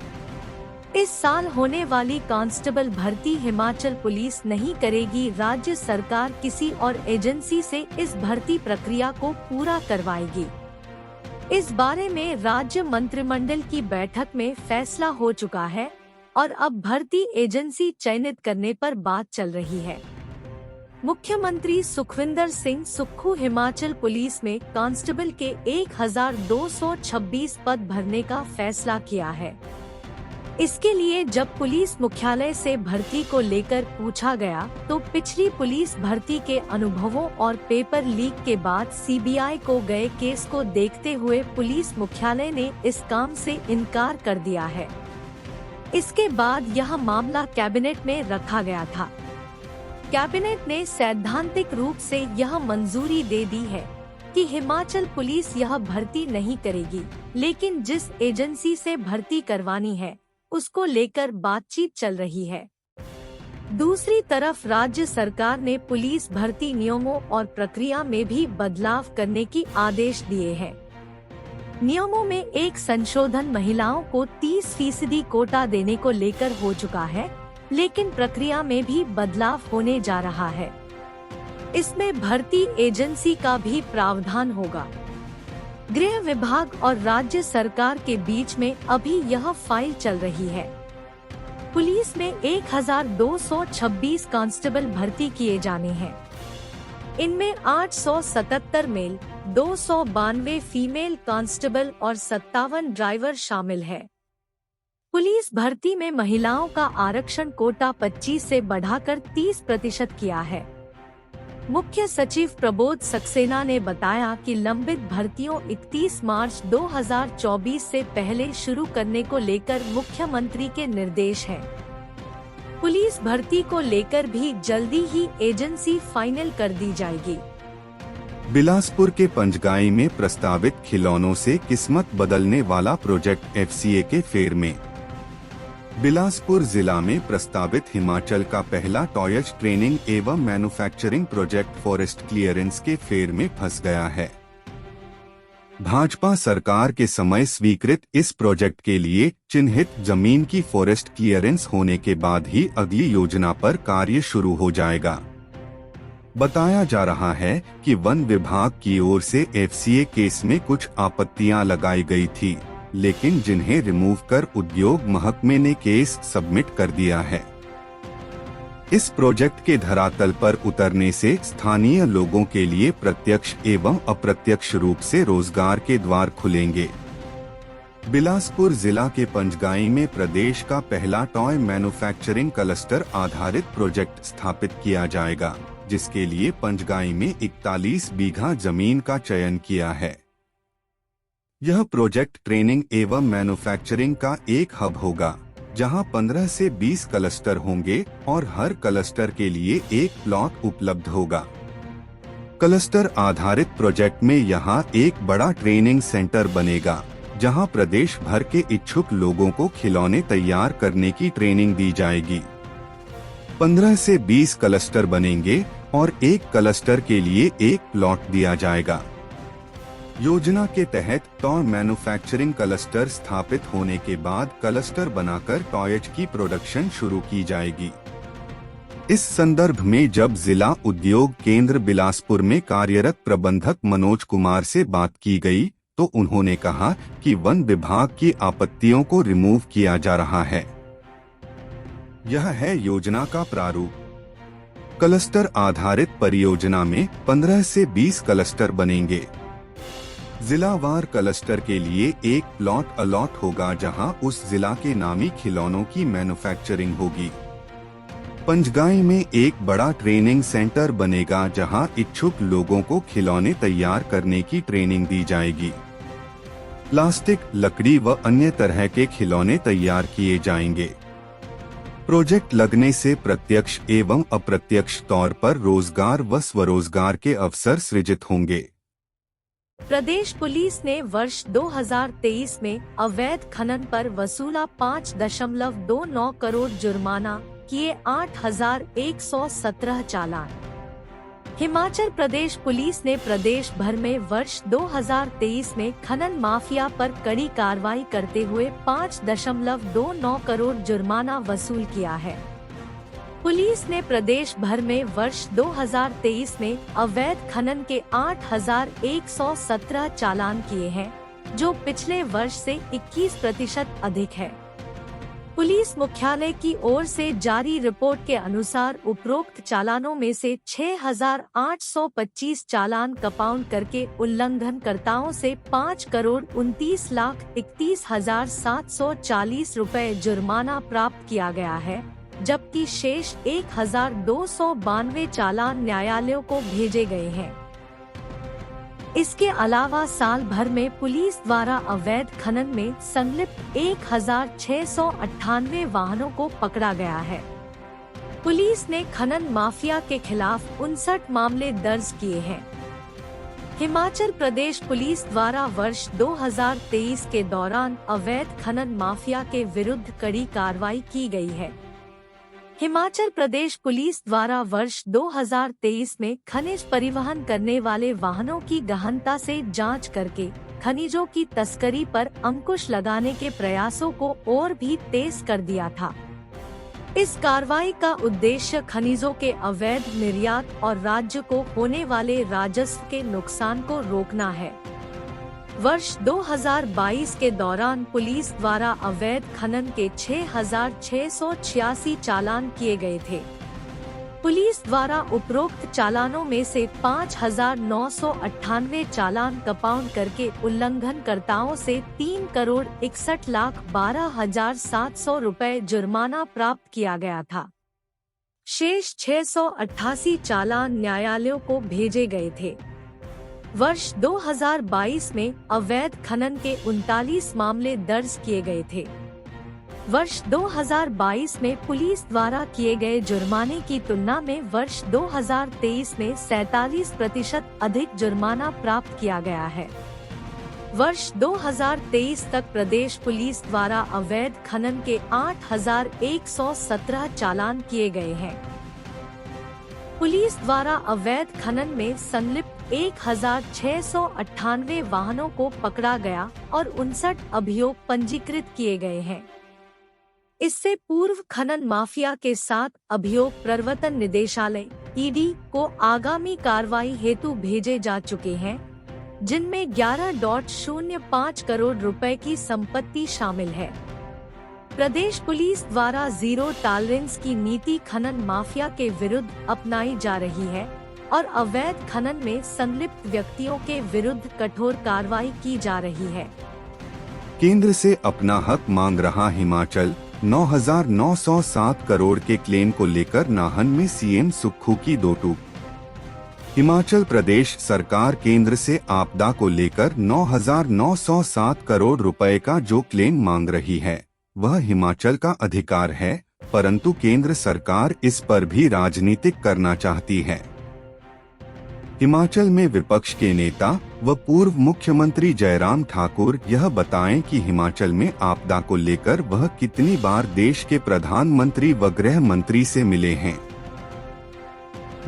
इस साल होने वाली कांस्टेबल भर्ती हिमाचल पुलिस नहीं करेगी। राज्य सरकार किसी और एजेंसी से इस भर्ती प्रक्रिया को पूरा करवाएगी। इस बारे में राज्य मंत्रिमंडल की बैठक में फैसला हो चुका है और अब भर्ती एजेंसी चयनित करने पर बात चल रही है। मुख्यमंत्री सुखविंदर सिंह सुक्खू हिमाचल पुलिस में कांस्टेबल के 1226 पद भरने का फैसला किया है। इसके लिए जब पुलिस मुख्यालय से भर्ती को लेकर पूछा गया तो पिछली पुलिस भर्ती के अनुभवों और पेपर लीक के बाद सीबीआई को गए केस को देखते हुए पुलिस मुख्यालय ने इस काम से इनकार कर दिया है। इसके बाद यह मामला कैबिनेट में रखा गया था। कैबिनेट ने सैद्धांतिक रूप से यह मंजूरी दे दी है कि हिमाचल पुलिस यह भर्ती नहीं करेगी, लेकिन जिस एजेंसी से भर्ती करवानी है उसको लेकर बातचीत चल रही है। दूसरी तरफ राज्य सरकार ने पुलिस भर्ती नियमों और प्रक्रिया में भी बदलाव करने की आदेश दिए हैं। नियमों में एक संशोधन महिलाओं को 30% कोटा देने को लेकर हो चुका है, लेकिन प्रक्रिया में भी बदलाव होने जा रहा है। इसमें भर्ती एजेंसी का भी प्रावधान होगा। गृह विभाग और राज्य सरकार के बीच में अभी यह फाइल चल रही है। पुलिस में 1226 कांस्टेबल भर्ती किए जाने हैं। इनमें 877 मेल, 292 फीमेल कांस्टेबल और 57 ड्राइवर शामिल है। पुलिस भर्ती में महिलाओं का आरक्षण कोटा 25 से बढ़ाकर 30% किया है। मुख्य सचिव प्रबोध सक्सेना ने बताया कि लंबित भर्तियों 31 मार्च 2024 से पहले शुरू करने को लेकर मुख्यमंत्री के निर्देश हैं। पुलिस भर्ती को लेकर भी जल्दी ही एजेंसी फाइनल कर दी जाएगी। बिलासपुर के पंजगाई में प्रस्तावित खिलौनों से किस्मत बदलने वाला प्रोजेक्ट एफसीए के फेर में। बिलासपुर जिला में प्रस्तावित हिमाचल का पहला टॉयज ट्रेनिंग एवं मैन्युफैक्चरिंग प्रोजेक्ट फॉरेस्ट क्लियरेंस के फेर में फंस गया है। भाजपा सरकार के समय स्वीकृत इस प्रोजेक्ट के लिए चिन्हित जमीन की फॉरेस्ट क्लियरेंस होने के बाद ही अगली योजना पर कार्य शुरू हो जाएगा। बताया जा रहा है कि वन विभाग की ओर से एफसीए केस में कुछ आपत्तियां लगाई गई थी, लेकिन जिन्हें रिमूव कर उद्योग महकमे ने केस सबमिट कर दिया है। इस प्रोजेक्ट के धरातल पर उतरने से स्थानीय लोगों के लिए प्रत्यक्ष एवं अप्रत्यक्ष रूप से रोजगार के द्वार खुलेंगे। बिलासपुर जिला के पंजगाई में प्रदेश का पहला टॉय मैन्युफैक्चरिंग क्लस्टर आधारित प्रोजेक्ट स्थापित किया जाएगा, जिसके लिए पंजगाई में 41 बीघा जमीन का चयन किया है। यह प्रोजेक्ट ट्रेनिंग एवं मैन्युफैक्चरिंग का एक हब होगा, जहां 15 से 20 क्लस्टर होंगे और हर क्लस्टर के लिए एक प्लॉट उपलब्ध होगा। क्लस्टर आधारित प्रोजेक्ट में यहां एक बड़ा ट्रेनिंग सेंटर बनेगा, जहां प्रदेश भर के इच्छुक लोगों को खिलौने तैयार करने की ट्रेनिंग दी जाएगी। 15 से 20 क्लस्टर बनेंगे और एक क्लस्टर के लिए एक प्लॉट दिया जाएगा। योजना के तहत टॉय मैन्युफैक्चरिंग क्लस्टर स्थापित होने के बाद क्लस्टर बनाकर टॉयज की प्रोडक्शन शुरू की जाएगी। इस संदर्भ में जब जिला उद्योग केंद्र बिलासपुर में कार्यरत प्रबंधक मनोज कुमार से बात की गई, तो उन्होंने कहा कि वन विभाग की आपत्तियों को रिमूव किया जा रहा है। यह है योजना का प्रारूप। क्लस्टर आधारित परियोजना में 15 से 20 क्लस्टर बनेंगे। जिलावार क्लस्टर के लिए एक प्लॉट अलॉट होगा, जहां उस जिला के नामी खिलौनों की मैन्युफैक्चरिंग होगी। पंचगाई में एक बड़ा ट्रेनिंग सेंटर बनेगा जहां इच्छुक लोगों को खिलौने तैयार करने की ट्रेनिंग दी जाएगी। प्लास्टिक, लकड़ी व अन्य तरह के खिलौने तैयार किए जाएंगे। प्रोजेक्ट लगने से प्रत्यक्ष एवं अप्रत्यक्ष तौर पर रोजगार व स्वरोजगार के अवसर सृजित होंगे। प्रदेश पुलिस ने वर्ष 2023 में अवैध खनन पर वसूला 5.29 करोड़ जुर्माना, किए 8,117 चालान। हिमाचल प्रदेश पुलिस ने प्रदेश भर में वर्ष 2023 में खनन माफिया पर कड़ी कार्रवाई करते हुए 5.29 करोड़ जुर्माना वसूल किया है। पुलिस ने प्रदेश भर में वर्ष 2023 में अवैध खनन के 8,117 चालान किए हैं, जो पिछले वर्ष से 21% अधिक है। पुलिस मुख्यालय की ओर से जारी रिपोर्ट के अनुसार उपरोक्त चालानों में से 6,825 चालान कंपाउंड करके उल्लंघनकर्ताओं से 5,29,31,740 रुपए जुर्माना प्राप्त किया गया है, जबकि शेष 1,292 चालान न्यायालयों को भेजे गए हैं। इसके अलावा साल भर में पुलिस द्वारा अवैध खनन में संलिप्त 1,698 वाहनों को पकड़ा गया है। पुलिस ने खनन माफिया के खिलाफ 59 मामले दर्ज किए हैं। हिमाचल प्रदेश पुलिस द्वारा वर्ष 2023 के दौरान अवैध खनन माफिया के विरुद्ध कड़ी कार्रवाई की गई है। हिमाचल प्रदेश पुलिस द्वारा वर्ष 2023 में खनिज परिवहन करने वाले वाहनों की गहनता से जांच करके खनिजों की तस्करी पर अंकुश लगाने के प्रयासों को और भी तेज कर दिया था। इस कार्रवाई का उद्देश्य खनिजों के अवैध निर्यात और राज्य को होने वाले राजस्व के नुकसान को रोकना है। वर्ष 2022 के दौरान पुलिस द्वारा अवैध खनन के 6,686 चालान किए गए थे। पुलिस द्वारा उपरोक्त चालानों में से 5,998 चालान कंपाउंड करके उल्लंघनकर्ताओं से 3,61,12,700 रुपए जुर्माना प्राप्त किया गया था। शेष 688 चालान न्यायालयों को भेजे गए थे। वर्ष 2022 में अवैध खनन के 39 मामले दर्ज किए गए थे। वर्ष 2022 में पुलिस द्वारा किए गए जुर्माने की तुलना में वर्ष 2023 में 47% अधिक जुर्माना प्राप्त किया गया है। वर्ष 2023 तक प्रदेश पुलिस द्वारा अवैध खनन के 8,117 चालान किए गए हैं। पुलिस द्वारा अवैध खनन में संलिप्त 1,698 वाहनों को पकड़ा गया और 59 अभियोग पंजीकृत किए गए हैं। इससे पूर्व खनन माफिया के साथ अभियोग प्रवर्तन निदेशालय (ईडी) को आगामी कार्रवाई हेतु भेजे जा चुके हैं, जिनमें 11.05 करोड़ रुपए की संपत्ति शामिल है। प्रदेश पुलिस द्वारा जीरो टॉलरेंस की नीति खनन माफिया के विरुद्ध अपनाई जा रही है और अवैध खनन में संलिप्त व्यक्तियों के विरुद्ध कठोर कार्रवाई की जा रही है। केंद्र से अपना हक मांग रहा हिमाचल, 9,907 करोड़ के क्लेम को लेकर नाहन में सीएम सुक्खू की दो टूक। हिमाचल प्रदेश सरकार केंद्र से आपदा को लेकर 9,907 करोड़ रुपए का जो क्लेम मांग रही है, वह हिमाचल का अधिकार है, परंतु केंद्र सरकार इस पर भी राजनीतिक करना चाहती है। हिमाचल में विपक्ष के नेता व पूर्व मुख्यमंत्री जयराम ठाकुर यह बताएं कि हिमाचल में आपदा को लेकर वह कितनी बार देश के प्रधानमंत्री व गृह मंत्री से मिले हैं।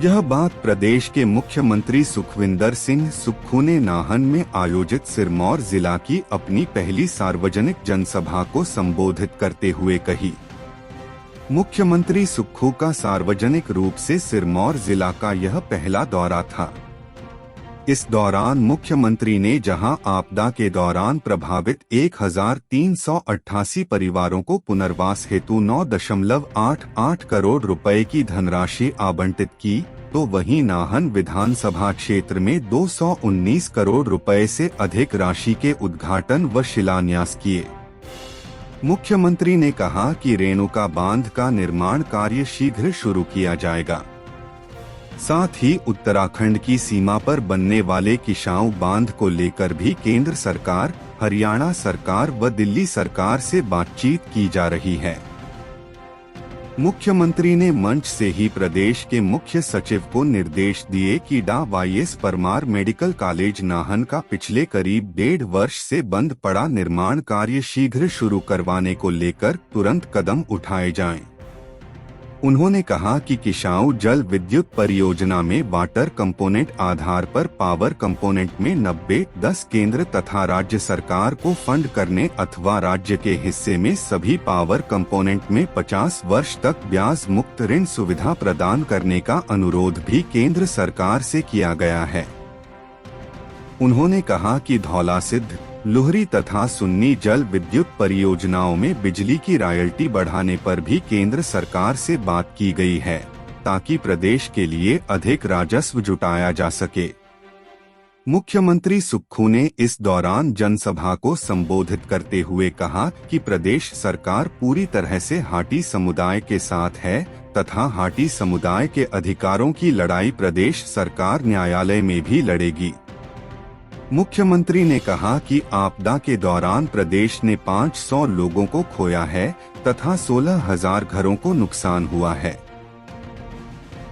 यह बात प्रदेश के मुख्यमंत्री सुखविंदर सिंह सुक्खू ने नाहन में आयोजित सिरमौर जिला की अपनी पहली सार्वजनिक जनसभा को संबोधित करते हुए कही। मुख्यमंत्री सुक्खू का सार्वजनिक रूप से सिरमौर जिला का यह पहला दौरा था। इस दौरान मुख्यमंत्री ने जहां आपदा के दौरान प्रभावित 1,388 परिवारों को पुनर्वास हेतु 9.88 करोड़ रुपए की धनराशि आवंटित की, तो वहीं नाहन विधानसभा क्षेत्र में 219 करोड़ रुपए से अधिक राशि के उद्घाटन व शिलान्यास किए। मुख्यमंत्री ने कहा कि रेणुका बांध का निर्माण कार्य शीघ्र शुरू किया जाएगा। साथ ही उत्तराखंड की सीमा पर बनने वाले किसाऊ बांध को लेकर भी केंद्र सरकार, हरियाणा सरकार व दिल्ली सरकार से बातचीत की जा रही है। मुख्यमंत्री ने मंच से ही प्रदेश के मुख्य सचिव को निर्देश दिए कि डा YS Parmar medical college Nahan का पिछले करीब 1.5 वर्ष से बंद पड़ा निर्माण कार्य शीघ्र शुरू करवाने को लेकर तुरंत कदम उठाए जाएं। उन्होंने कहा कि किसाऊ जल विद्युत परियोजना में वाटर कंपोनेंट आधार पर पावर कंपोनेंट में 90-10 केंद्र तथा राज्य सरकार को फंड करने अथवा राज्य के हिस्से में सभी पावर कंपोनेंट में 50 वर्ष तक ब्याज मुक्त ऋण सुविधा प्रदान करने का अनुरोध भी केंद्र सरकार से किया गया है। उन्होंने कहा कि धौला सिद्ध, लुहरी तथा सुन्नी जल विद्युत परियोजनाओं में बिजली की रॉयल्टी बढ़ाने पर भी केंद्र सरकार से बात की गई है, ताकि प्रदेश के लिए अधिक राजस्व जुटाया जा सके। मुख्यमंत्री सुक्खू ने इस दौरान जनसभा को संबोधित करते हुए कहा कि प्रदेश सरकार पूरी तरह से हाटी समुदाय के साथ है तथा हाटी समुदाय के अधिकारों की लड़ाई प्रदेश सरकार न्यायालय में भी लड़ेगी। मुख्यमंत्री ने कहा कि आपदा के दौरान प्रदेश ने 500 लोगों को खोया है तथा 16,000 घरों को नुकसान हुआ है।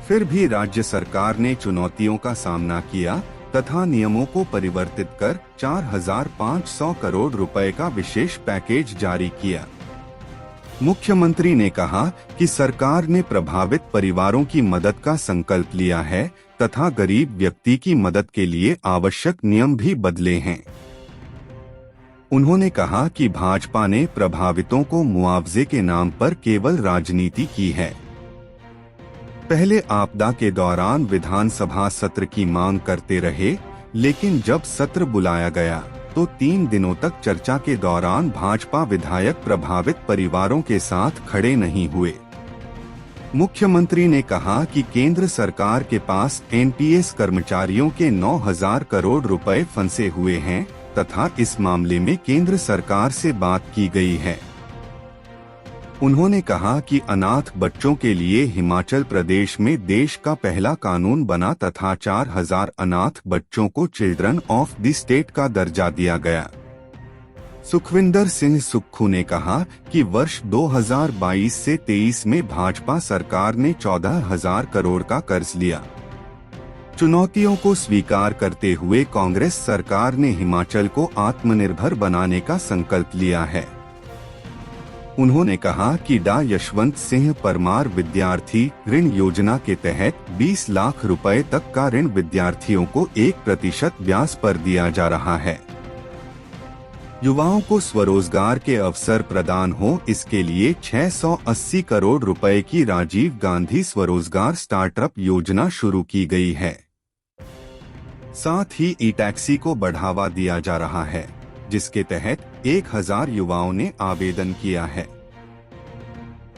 फिर भी राज्य सरकार ने चुनौतियों का सामना किया तथा नियमों को परिवर्तित कर 4,500 करोड़ रुपए का विशेष पैकेज जारी किया। मुख्यमंत्री ने कहा कि सरकार ने प्रभावित परिवारों की मदद का संकल्प लिया है तथा गरीब व्यक्ति की मदद के लिए आवश्यक नियम भी बदले हैं। उन्होंने कहा कि भाजपा ने प्रभावितों को मुआवजे के नाम पर केवल राजनीति की है। पहले आपदा के दौरान विधानसभा सत्र की मांग करते रहे, लेकिन जब सत्र बुलाया गया तो 3 दिनों तक चर्चा के दौरान भाजपा विधायक प्रभावित परिवारों के साथ खड़े नहीं हुए। मुख्यमंत्री ने कहा कि केंद्र सरकार के पास एनपीएस कर्मचारियों के 9,000 करोड़ रुपए फंसे हुए हैं तथा इस मामले में केंद्र सरकार से बात की गई है। उन्होंने कहा कि अनाथ बच्चों के लिए हिमाचल प्रदेश में देश का पहला कानून बना तथा 4,000 अनाथ बच्चों को चिल्ड्रन ऑफ द स्टेट का दर्जा दिया गया। सुखविंदर सिंह सुक्खू ने कहा कि वर्ष 2022 से 23 में भाजपा सरकार ने 14,000 करोड़ का कर्ज लिया। चुनौतियों को स्वीकार करते हुए कांग्रेस सरकार ने हिमाचल को आत्मनिर्भर बनाने का संकल्प लिया है। उन्होंने कहा कि डा यशवंत सिंह परमार विद्यार्थी ऋण योजना के तहत 20 लाख रुपए तक का ऋण विद्यार्थियों को 1% ब्याज पर दिया जा रहा है। युवाओं को स्वरोजगार के अवसर प्रदान हो, इसके लिए 680 करोड़ रुपए की राजीव गांधी स्वरोजगार स्टार्टअप योजना शुरू की गई है। साथ ही ई टैक्सी को बढ़ावा दिया जा रहा है, जिसके तहत 1,000 युवाओं ने आवेदन किया है।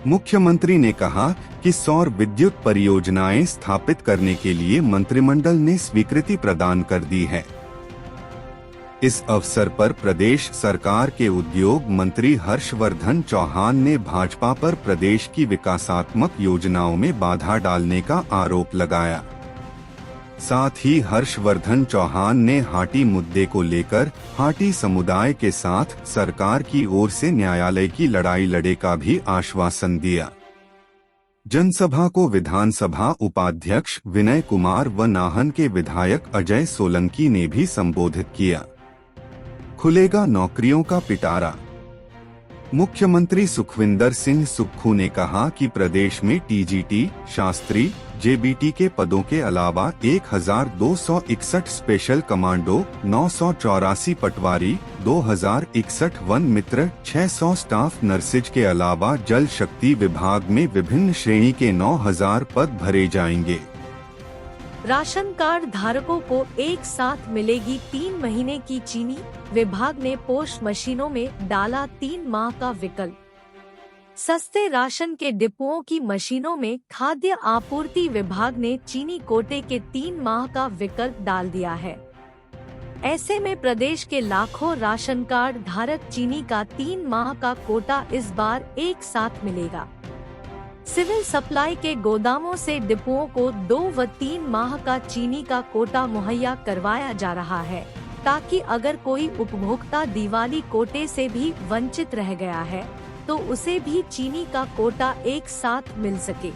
मुख्यमंत्री ने कहा कि सौर विद्युत परियोजनाएं स्थापित करने के लिए मंत्रिमंडल ने स्वीकृति प्रदान कर दी है। इस अवसर पर प्रदेश सरकार के उद्योग मंत्री हर्षवर्धन चौहान ने भाजपा पर प्रदेश की विकासात्मक योजनाओं में बाधा डालने का आरोप लगाया। साथ ही हर्षवर्धन चौहान ने हाटी मुद्दे को लेकर हाटी समुदाय के साथ सरकार की ओर से न्यायालय की लड़ाई लड़े का भी आश्वासन दिया। जनसभा को विधानसभा उपाध्यक्ष विनय कुमार व नाहन के विधायक अजय सोलंकी ने भी संबोधित किया। खुलेगा नौकरियों का पिटारा। मुख्यमंत्री सुखविंदर सिंह सुक्खू ने कहा कि प्रदेश में टीजीटी, शास्त्री, जेबीटी के पदों के अलावा 1,261 स्पेशल कमांडो, 984 पटवारी, 2,061 वन मित्र, 600 स्टाफ नर्सेज के अलावा जल शक्ति विभाग में विभिन्न श्रेणी के 9,000 पद भरे जाएंगे। राशन कार्ड धारकों को एक साथ मिलेगी 3 महीने की चीनी। विभाग ने पोस्ट मशीनों में डाला 3 माह का विकल्प। सस्ते राशन के डिपुओं की मशीनों में खाद्य आपूर्ति विभाग ने चीनी कोटे के 3 माह का विकल्प डाल दिया है। ऐसे में प्रदेश के लाखों राशन कार्ड धारक चीनी का 3 माह का कोटा इस बार एक साथ मिलेगा। सिविल सप्लाई के गोदामों से डिपुओं को 2 व 3 माह का चीनी का कोटा मुहैया करवाया जा रहा है, ताकि अगर कोई उपभोक्ता दिवाली कोटे से भी वंचित रह गया है तो उसे भी चीनी का कोटा एक साथ मिल सके।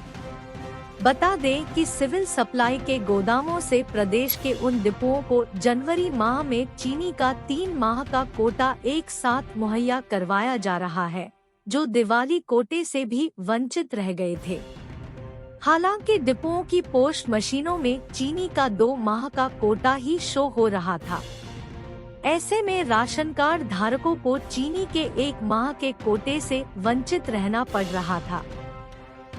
बता दें कि सिविल सप्लाई के गोदामों से प्रदेश के उन डिपुओं को जनवरी माह में चीनी का 3 माह का कोटा एक साथ मुहैया करवाया जा रहा है, जो दिवाली कोटे से भी वंचित रह गए थे। हालांकि डिपुओं की पोस्ट मशीनों में चीनी का 2 माह का कोटा ही शो हो रहा था। ऐसे में राशन कार्ड धारकों को चीनी के 1 माह के कोटे से वंचित रहना पड़ रहा था।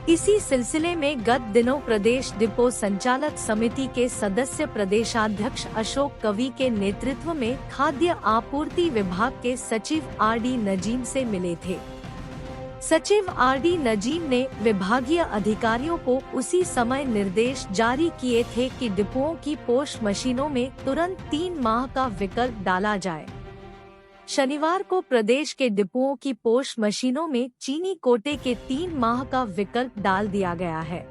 इसी सिलसिले में गत दिनों प्रदेश डिपो संचालक समिति के सदस्य प्रदेशाध्यक्ष अशोक कवि के नेतृत्व में खाद्य आपूर्ति विभाग के सचिव आर.डी. नजीम से मिले थे। सचिव आर.डी. नजीम ने विभागीय अधिकारियों को उसी समय निर्देश जारी किए थे कि डिपुओं की पोस्ट मशीनों में तुरंत 3 माह का विकल्प डाला जाए। शनिवार को प्रदेश के डिपुओं की पोस्ट मशीनों में चीनी कोटे के 3 माह का विकल्प डाल दिया गया है।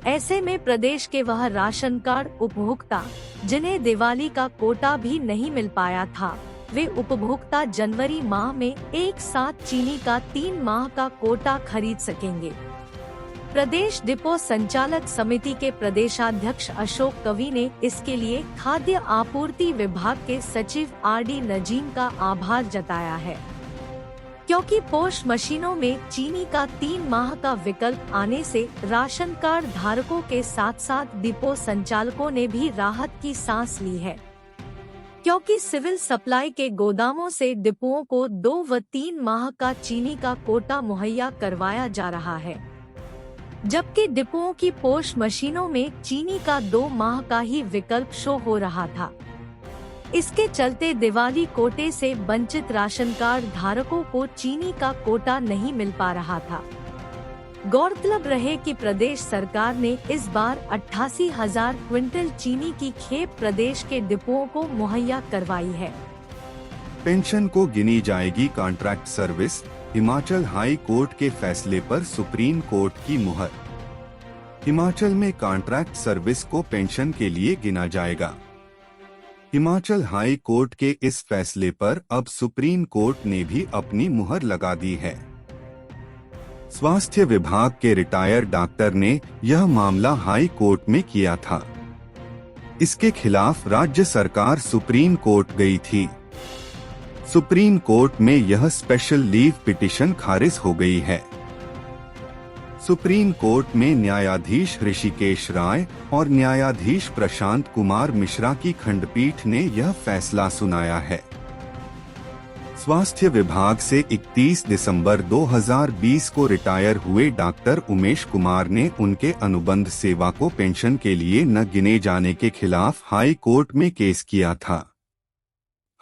ऐसे में प्रदेश के वह राशन कार्ड उपभोक्ता जिन्हें दिवाली का कोटा भी नहीं मिल पाया था, वे उपभोक्ता जनवरी माह में एक साथ चीनी का 3 माह का कोटा खरीद सकेंगे। प्रदेश डिपो संचालक समिति के प्रदेशाध्यक्ष अशोक कवि ने इसके लिए खाद्य आपूर्ति विभाग के सचिव आर.डी. नजीम का आभार जताया है, क्योंकि पोस्ट मशीनों में चीनी का 3 माह का विकल्प आने से राशन कार्ड धारकों के साथ साथ डिपो संचालकों ने भी राहत की सांस ली है, क्योंकि सिविल सप्लाई के गोदामों से डिपुओं को 2 व 3 माह का चीनी का कोटा मुहैया करवाया जा रहा है, जबकि डिपुओं की पोस्ट मशीनों में चीनी का 2 माह का ही विकल्प शो हो रहा था। इसके चलते दिवाली कोटे से वंचित राशन कार्ड धारकों को चीनी का कोटा नहीं मिल पा रहा था। गौरतलब रहे कि प्रदेश सरकार ने इस बार 88,000 क्विंटल चीनी की खेप प्रदेश के डिपुओं को मुहैया करवाई है। पेंशन को गिनी जाएगी contract service, Himachal high court के फैसले पर सुप्रीम कोर्ट की मुहर। हिमाचल में कॉन्ट्रैक्ट सर्विस को पेंशन के लिए गिना जाएगा। हिमाचल हाई कोर्ट के इस फैसले पर अब सुप्रीम कोर्ट ने भी अपनी मुहर लगा दी है। स्वास्थ्य विभाग के रिटायर्ड डॉक्टर ने यह मामला हाई कोर्ट में किया था। इसके खिलाफ राज्य सरकार सुप्रीम कोर्ट गई थी। सुप्रीम कोर्ट में यह स्पेशल लीव पिटीशन खारिज हो गई है। सुप्रीम कोर्ट में न्यायाधीश ऋषिकेश राय और न्यायाधीश प्रशांत कुमार मिश्रा की खंडपीठ ने यह फैसला सुनाया है। स्वास्थ्य विभाग से 31 दिसंबर 2020 को रिटायर हुए डॉक्टर उमेश कुमार ने उनके अनुबंध सेवा को पेंशन के लिए न गिने जाने के खिलाफ हाई कोर्ट में केस किया था।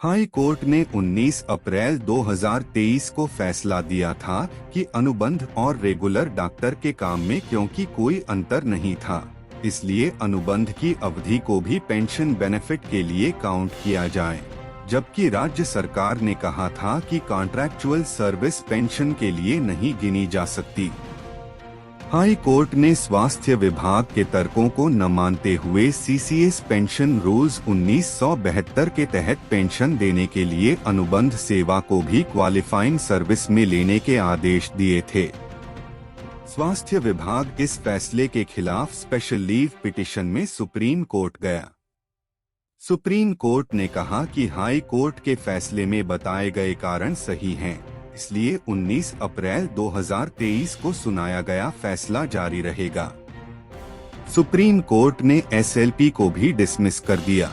हाई कोर्ट ने 19 अप्रैल 2023 को फैसला दिया था कि अनुबंध और रेगुलर डॉक्टर के काम में क्योंकि कोई अंतर नहीं था, इसलिए अनुबंध की अवधि को भी पेंशन बेनिफिट के लिए काउंट किया जाए, जबकि राज्य सरकार ने कहा था कि कॉन्ट्रैक्चुअल सर्विस पेंशन के लिए नहीं गिनी जा सकती। हाई कोर्ट ने स्वास्थ्य विभाग के तर्कों को न मानते हुए सीसीएस पेंशन रूल्स 1972 के तहत पेंशन देने के लिए अनुबंध सेवा को भी क्वालिफाइंग सर्विस में लेने के आदेश दिए थे। स्वास्थ्य विभाग इस फैसले के खिलाफ स्पेशल लीव पिटीशन में सुप्रीम कोर्ट गया। सुप्रीम कोर्ट ने कहा कि हाई कोर्ट के फैसले में बताए गए कारण सही हैं, इसलिए 19 अप्रैल 2023 को सुनाया गया फैसला जारी रहेगा। सुप्रीम कोर्ट ने एसएलपी को भी डिसमिस कर दिया।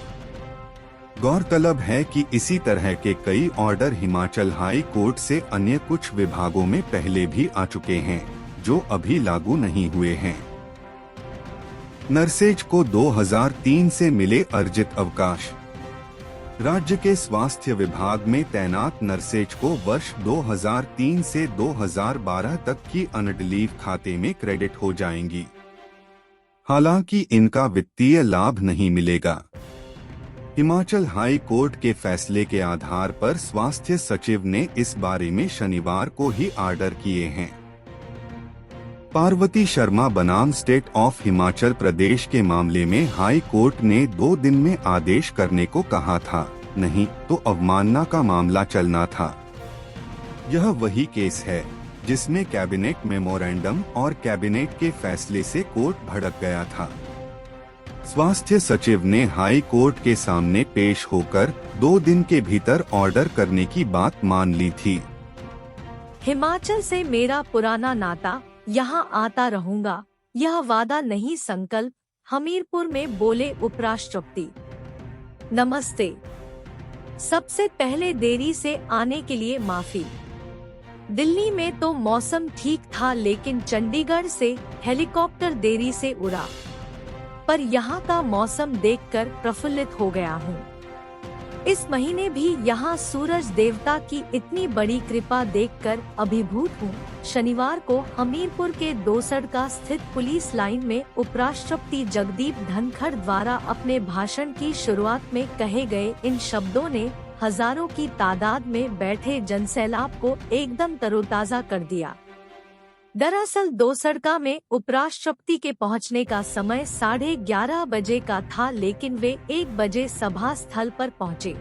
गौरतलब है कि इसी तरह के कई ऑर्डर हिमाचल हाई कोर्ट से अन्य कुछ विभागों में पहले भी आ चुके हैं, जो अभी लागू नहीं हुए हैं। नर्सेज को 2003 से मिले अर्जित अवकाश। राज्य के स्वास्थ्य विभाग में तैनात नर्सेज को वर्ष 2003 से 2012 तक की अर्न्ड लीव खाते में क्रेडिट हो जाएंगी। हालांकि इनका वित्तीय लाभ नहीं मिलेगा। हिमाचल हाई कोर्ट के फैसले के आधार पर स्वास्थ्य सचिव ने इस बारे में शनिवार को ही आर्डर किए हैं। पार्वती शर्मा बनाम स्टेट ऑफ हिमाचल प्रदेश के मामले में हाई कोर्ट ने 2 दिन में आदेश करने को कहा था, नहीं तो अवमानना का मामला चलना था। यह वही केस है जिसमें कैबिनेट मेमोरेंडम और कैबिनेट के फैसले से कोर्ट भड़क गया था। स्वास्थ्य सचिव ने हाई कोर्ट के सामने पेश होकर 2 दिन के भीतर ऑर्डर करने की बात मान ली थी। हिमाचल से मेरा पुराना नाता, यहाँ आता रहूंगा, यह वादा नहीं संकल्प, हमीरपुर में बोले उपराष्ट्रपति। नमस्ते। सबसे पहले देरी से आने के लिए माफी। दिल्ली में तो मौसम ठीक था, लेकिन चंडीगढ़ से हेलीकॉप्टर देरी से उड़ा, पर यहाँ का मौसम देखकर प्रफुल्लित हो गया हूँ। इस महीने भी यहाँ सूरज देवता की इतनी बड़ी कृपा देखकर अभिभूत हूँ। शनिवार को हमीरपुर के दोसड़का स्थित पुलिस लाइन में उपराष्ट्रपति जगदीप धनखड़ द्वारा अपने भाषण की शुरुआत में कहे गए इन शब्दों ने हजारों की तादाद में बैठे जनसैलाब को एकदम तरोताजा कर दिया। दरअसल दोसड़का में उपराष्ट्रपति के पहुंचने का समय 11:30 बजे का था, लेकिन वे 1 बजे सभा स्थल पर पहुंचे।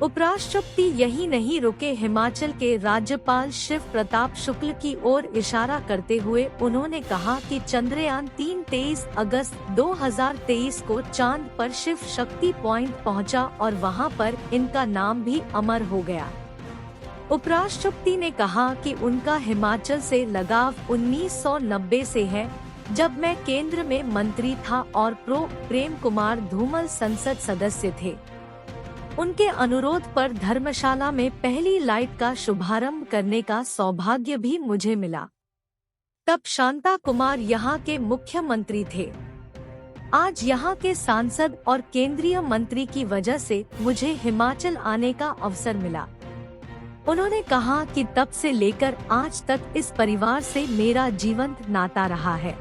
उपराष्ट्रपति यही नहीं रुके, हिमाचल के राज्यपाल शिव प्रताप शुक्ल की ओर इशारा करते हुए उन्होंने कहा कि चंद्रयान 3 23 अगस्त 2023 को चांद पर शिव शक्ति पॉइंट पहुंचा और वहां पर इनका नाम भी अमर हो गया। उपराष्ट्रपति ने कहा कि उनका हिमाचल से लगाव 1990 से है, जब मैं केंद्र में मंत्री था और प्रेम कुमार धूमल संसद सदस्य थे। उनके अनुरोध पर धर्मशाला में पहली लाइट का शुभारंभ करने का सौभाग्य भी मुझे मिला। तब शांता कुमार यहाँ के मुख्यमंत्री थे। आज यहाँ के सांसद और केंद्रीय मंत्री की वजह से मुझे हिमाचल आने का अवसर मिला। उन्होंने कहा कि तब से लेकर आज तक इस परिवार से मेरा जीवंत नाता रहा है।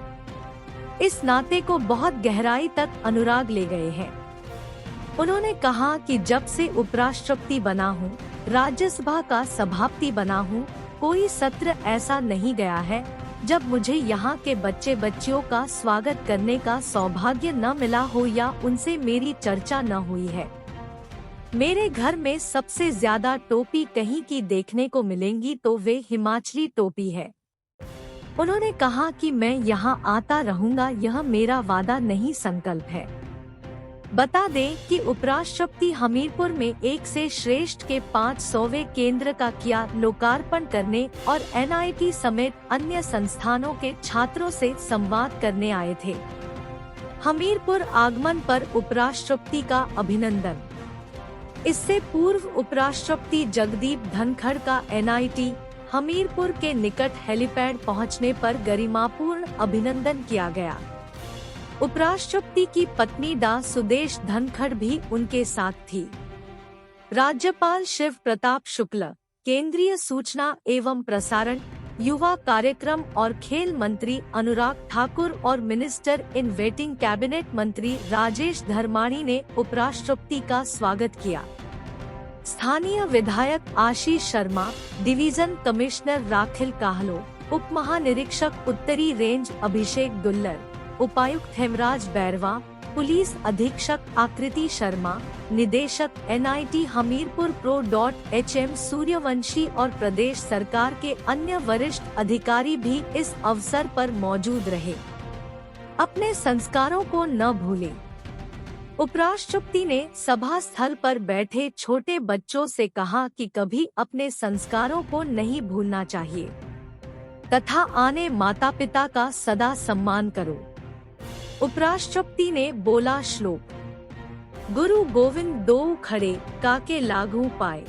इस नाते को बहुत गहराई तक अनुराग ले गए हैं। उन्होंने कहा कि जब से उपराष्ट्रपति बना हूँ, राज्यसभा का सभापति बना हूँ, कोई सत्र ऐसा नहीं गया है जब मुझे यहाँ के बच्चे बच्चियों का स्वागत करने का सौभाग्य न मिला हो या उनसे मेरी चर्चा न हुई है। मेरे घर में सबसे ज्यादा टोपी कहीं की देखने को मिलेंगी तो वे हिमाचली टोपी है। उन्होंने कहा कि मैं यहाँ आता रहूंगा, यह मेरा वादा नहीं संकल्प है। बता दें कि उपराष्ट्रपति हमीरपुर में एक से श्रेष्ठ के 500वें केंद्र का किया लोकार्पण करने और NIT समेत अन्य संस्थानों के छात्रों से संवाद करने आए थे। हमीरपुर आगमन पर उपराष्ट्रपति का अभिनंदन। इससे पूर्व उपराष्ट्रपति जगदीप धनखड़ का NIT हमीरपुर के निकट हेलीपैड पहुंचने पर गरिमापूर्ण अभिनंदन किया गया। उपराष्ट्रपति की पत्नी डा सुदेश धनखड़ भी उनके साथ थी। राज्यपाल शिव प्रताप शुक्ल, केंद्रीय सूचना एवं प्रसारण, युवा कार्यक्रम और खेल मंत्री अनुराग ठाकुर और मिनिस्टर इन वेटिंग कैबिनेट मंत्री राजेश धर्माणी ने उपराष्ट्रपति का स्वागत किया। स्थानीय विधायक आशीष शर्मा, डिवीजन कमिश्नर राखिल काहलो, उप महानिरीक्षक उत्तरी रेंज अभिषेक दुल्लर, उपायुक्त हेमराज बैरवा, पुलिस अधीक्षक आकृति शर्मा, निदेशक NIT हमीरपुर pro.HM सूर्यवंशी और प्रदेश सरकार के अन्य वरिष्ठ अधिकारी भी इस अवसर पर मौजूद रहे। अपने संस्कारों को न भूलें। उपराष्ट्रपति ने सभा स्थल पर बैठे छोटे बच्चों से कहा कि कभी अपने संस्कारों को नहीं भूलना चाहिए तथा आने माता पिता का सदा सम्मान करो। उपराष्ट्रपति ने बोला श्लोक, गुरु गोविंद दो खड़े काके लागू पाए,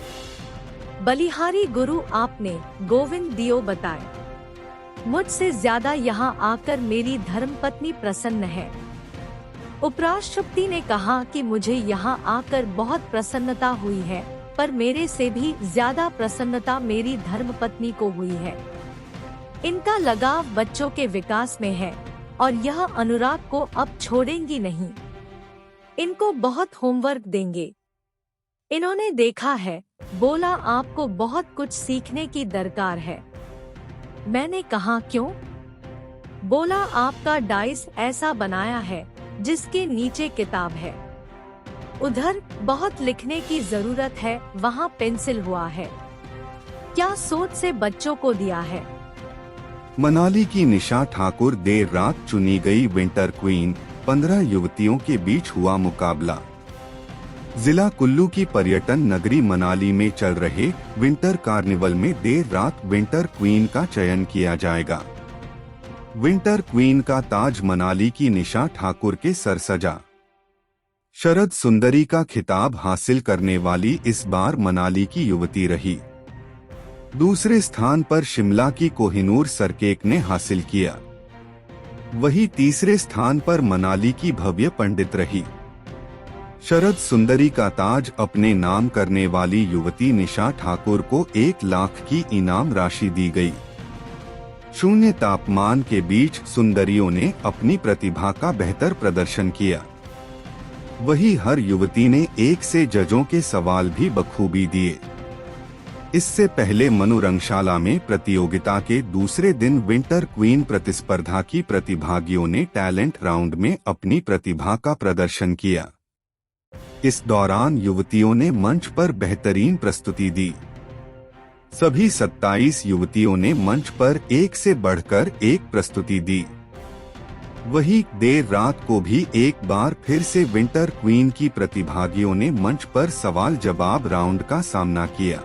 बलिहारी गुरु आपने गोविंद दियो बताए। मुझसे ज्यादा यहाँ आकर मेरी धर्मपत्नी प्रसन्न है। उपराष्ट्रपति ने कहा कि मुझे यहाँ आकर बहुत प्रसन्नता हुई है, पर मेरे से भी ज्यादा प्रसन्नता मेरी धर्मपत्नी को हुई है। इनका लगाव बच्चों के विकास में है और यह अनुराग को अब छोड़ेंगी नहीं। इनको बहुत होमवर्क देंगे। इन्होंने देखा है, बोला आपको बहुत कुछ सीखने की दरकार है। मैंने कहा क्यों? बोला आपका डाइस ऐसा बनाया है जिसके नीचे किताब है। उधर बहुत लिखने की जरूरत है, वहाँ पेंसिल हुआ है। क्या सोच से बच्चों को दिया है। मनाली की निशा ठाकुर देर रात चुनी गई विंटर क्वीन। 15 युवतियों के बीच हुआ मुकाबला। जिला कुल्लू की पर्यटन नगरी मनाली में चल रहे विंटर कार्निवल में देर रात विंटर क्वीन का चयन किया जाएगा। विंटर क्वीन का ताज मनाली की निशा ठाकुर के सर सजा। शरद सुंदरी का खिताब हासिल करने वाली इस बार मनाली की युवती रही। दूसरे स्थान पर शिमला की कोहिनूर सरकेक ने हासिल किया। वही तीसरे स्थान पर मनाली की भव्य पंडित रही। शरद सुंदरी का ताज अपने नाम करने वाली युवती निशा ठाकुर को 1 लाख की इनाम राशि दी गई। शून्य तापमान के बीच सुंदरियों ने अपनी प्रतिभा का बेहतर प्रदर्शन किया। वही हर युवती ने 1 से जजों के सवाल भी बखूबी दिए। इससे पहले मनु रंगशाला में प्रतियोगिता के दूसरे दिन विंटर क्वीन प्रतिस्पर्धा की प्रतिभागियों ने टैलेंट राउंड में अपनी प्रतिभा का प्रदर्शन किया। इस दौरान युवतियों ने मंच पर बेहतरीन प्रस्तुति दी। सभी 27 युवतियों ने मंच पर एक से बढ़कर एक प्रस्तुति दी। वही देर रात को भी एक बार फिर से विंटर क्वीन की प्रतिभागियों ने मंच पर सवाल जवाब राउंड का सामना किया।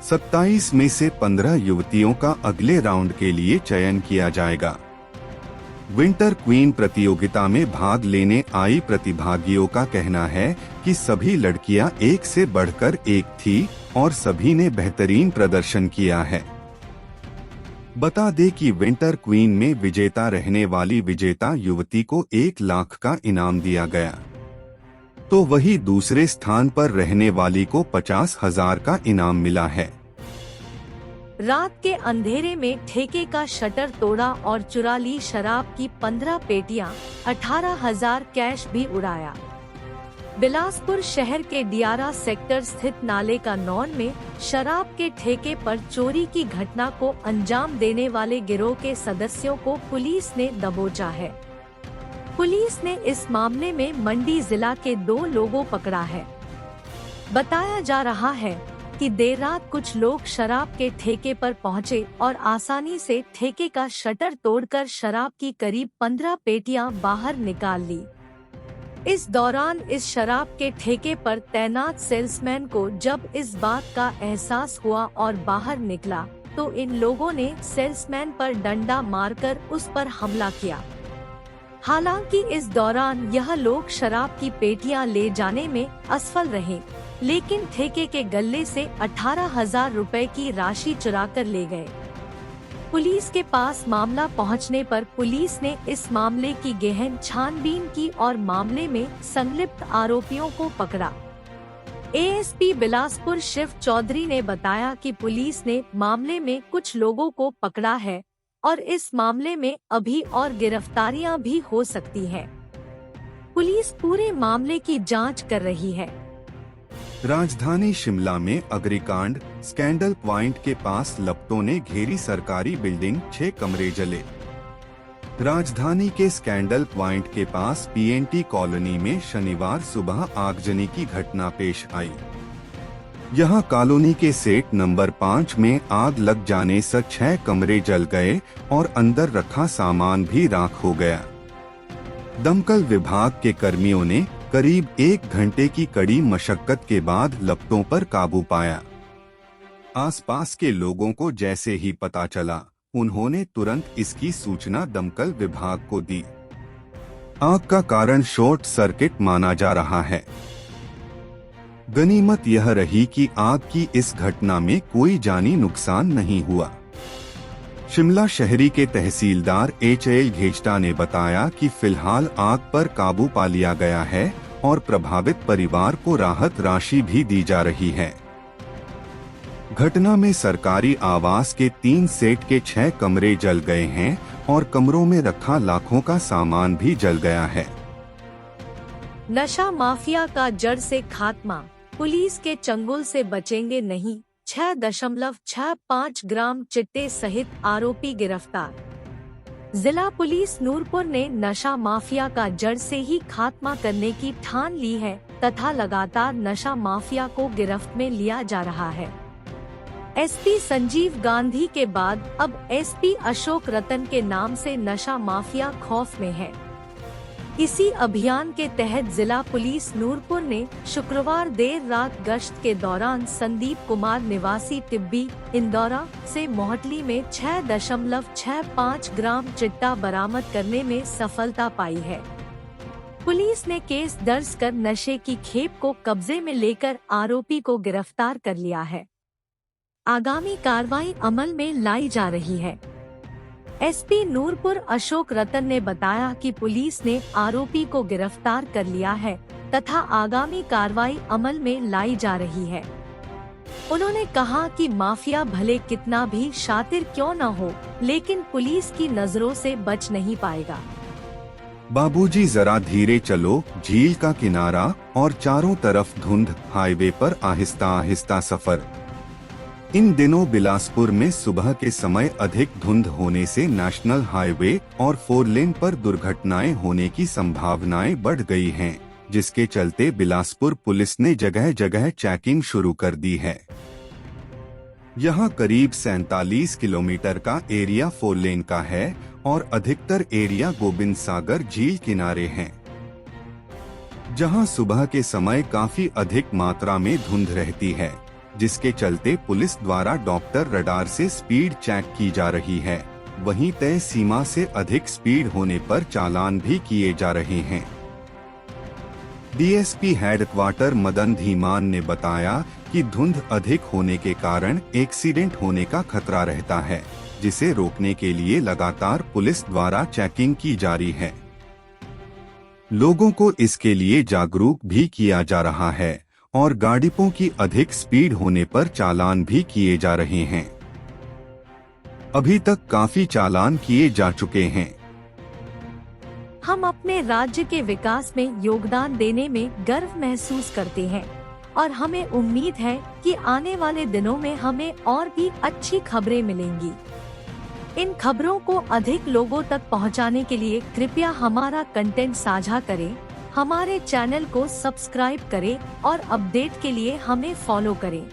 27 में से 15 युवतियों का अगले राउंड के लिए चयन किया जाएगा। विंटर क्वीन प्रतियोगिता में भाग लेने आई प्रतिभागियों का कहना है कि सभी लड़कियां एक से बढ़कर एक थी और सभी ने बेहतरीन प्रदर्शन किया है। बता दें कि विंटर क्वीन में विजेता रहने वाली विजेता युवती को 1 लाख का इनाम दिया गया, तो वही दूसरे स्थान पर रहने वाली को 50,000 का इनाम मिला है। रात के अंधेरे में ठेके का शटर तोड़ा और चुरा ली शराब की 15 पेटियां, 18,000 कैश भी उड़ाया। बिलासपुर शहर के डियारा सेक्टर स्थित नाले का नौन में शराब के ठेके पर चोरी की घटना को अंजाम देने वाले गिरोह के सदस्यों को पुलिस ने दबोचा है। पुलिस ने इस मामले में मंडी जिला के 2 लोगों पकड़ा है। बताया जा रहा है कि देर रात कुछ लोग शराब के ठेके पर पहुंचे और आसानी से ठेके का शटर तोड़कर शराब की करीब 15 पेटियां बाहर निकाल ली। इस दौरान इस शराब के ठेके पर तैनात सेल्समैन को जब इस बात का एहसास हुआ और बाहर निकला तो इन लोगों ने सेल्समैन पर डंडा मारकर उस पर हमला किया। हालांकि इस दौरान यह लोग शराब की पेटियां ले जाने में असफल रहे, लेकिन ठेके के गल्ले से 18,000 रुपए की राशि चुराकर ले गए। पुलिस के पास मामला पहुंचने पर पुलिस ने इस मामले की गहन छानबीन की और मामले में संलिप्त आरोपियों को पकड़ा। एएसपी बिलासपुर शिव चौधरी ने बताया कि पुलिस ने मामले में कुछ लोगों को पकड़ा है और इस मामले में अभी और गिरफ्तारियां भी हो सकती हैं। पुलिस पूरे मामले की जांच कर रही है। राजधानी शिमला में अग्निकांड, स्कैंडल पॉइंट के पास लपटों ने घेरी सरकारी बिल्डिंग, 6 कमरे जले। राजधानी के स्कैंडल पॉइंट के पास पीएनटी कॉलोनी में शनिवार सुबह आगजनी की घटना पेश आई। यहां कॉलोनी के सेट नंबर 5 में आग लग जाने से 6 कमरे जल गए और अंदर रखा सामान भी राख हो गया। दमकल विभाग के कर्मियों ने करीब 1 घंटे की कड़ी मशक्कत के बाद लपटों पर काबू पाया। आसपास के लोगों को जैसे ही पता चला, उन्होंने तुरंत इसकी सूचना दमकल विभाग को दी। आग का कारण शॉर्ट सर्किट माना जा रहा है। गनीमत यह रही कि आग की इस घटना में कोई जानी नुकसान नहीं हुआ। शिमला शहरी के तहसीलदार एचएल घेष्टा ने बताया कि फिलहाल आग पर काबू पा लिया गया है और प्रभावित परिवार को राहत राशि भी दी जा रही है। घटना में सरकारी आवास के 3 सेट के 6 कमरे जल गए हैं और कमरों में रखा लाखों का सामान भी जल गया है। नशा माफिया का जड़ से खात्मा, पुलिस के चंगुल से बचेंगे नहीं, 6.65 ग्राम चिट्टे सहित आरोपी गिरफ्तार। जिला पुलिस नूरपुर ने नशा माफिया का जड़ से ही खात्मा करने की ठान ली है तथा लगातार नशा माफिया को गिरफ्त में लिया जा रहा है। एसपी संजीव गांधी के बाद अब एसपी अशोक रतन के नाम से नशा माफिया खौफ में है। इसी अभियान के तहत जिला पुलिस नूरपुर ने शुक्रवार देर रात गश्त के दौरान संदीप कुमार निवासी टिब्बी इंदौरा से मोहटली में 6.65 ग्राम चिट्टा बरामद करने में सफलता पाई है। पुलिस ने केस दर्ज कर नशे की खेप को कब्जे में लेकर आरोपी को गिरफ्तार कर लिया है। आगामी कार्रवाई अमल में लाई जा रही है। एसपी नूरपुर अशोक रतन ने बताया कि पुलिस ने आरोपी को गिरफ्तार कर लिया है तथा आगामी कार्रवाई अमल में लाई जा रही है। उन्होंने कहा कि माफिया भले कितना भी शातिर क्यों न हो, लेकिन पुलिस की नजरों से बच नहीं पाएगा। बाबूजी जरा धीरे चलो, झील का किनारा और चारों तरफ धुंध, हाईवे पर आहिस्ता आहिस्ता सफर। इन दिनों बिलासपुर में सुबह के समय अधिक धुंध होने से नेशनल हाईवे और 4 लेन पर दुर्घटनाएं होने की संभावनाएं बढ़ गई हैं, जिसके चलते बिलासपुर पुलिस ने जगह जगह चेकिंग शुरू कर दी है। यहां करीब 47 किलोमीटर का एरिया 4 लेन का है और अधिकतर एरिया गोविंद सागर झील किनारे हैं, जहां सुबह के समय काफी अधिक मात्रा में धुंध रहती है, जिसके चलते पुलिस द्वारा डॉप्टर रडार से स्पीड चेक की जा रही है। वहीं तय सीमा से अधिक स्पीड होने पर चालान भी किए जा रहे हैं। डीएसपी हेडक्वार्टर मदन धीमान ने बताया कि धुंध अधिक होने के कारण एक्सीडेंट होने का खतरा रहता है, जिसे रोकने के लिए लगातार पुलिस द्वारा चेकिंग की जारी है। लोगों को इसके लिए जागरूक भी किया जा रहा है और गाड़ियों की अधिक स्पीड होने पर चालान भी किए जा रहे हैं। अभी तक काफी चालान किए जा चुके हैं। हम अपने राज्य के विकास में योगदान देने में गर्व महसूस करते हैं और हमें उम्मीद है कि आने वाले दिनों में हमें और भी अच्छी खबरें मिलेंगी। इन खबरों को अधिक लोगों तक पहुंचाने के लिए कृपया हमारा कंटेंट साझा करें, हमारे चैनल को सब्सक्राइब करें और अपडेट के लिए हमें फॉलो करें।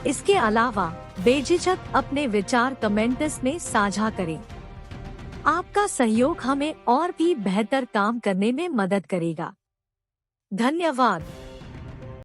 इसके अलावा बेझिझक अपने विचार कमेंट्स में साझा करें। आपका सहयोग हमें और भी बेहतर काम करने में मदद करेगा। धन्यवाद।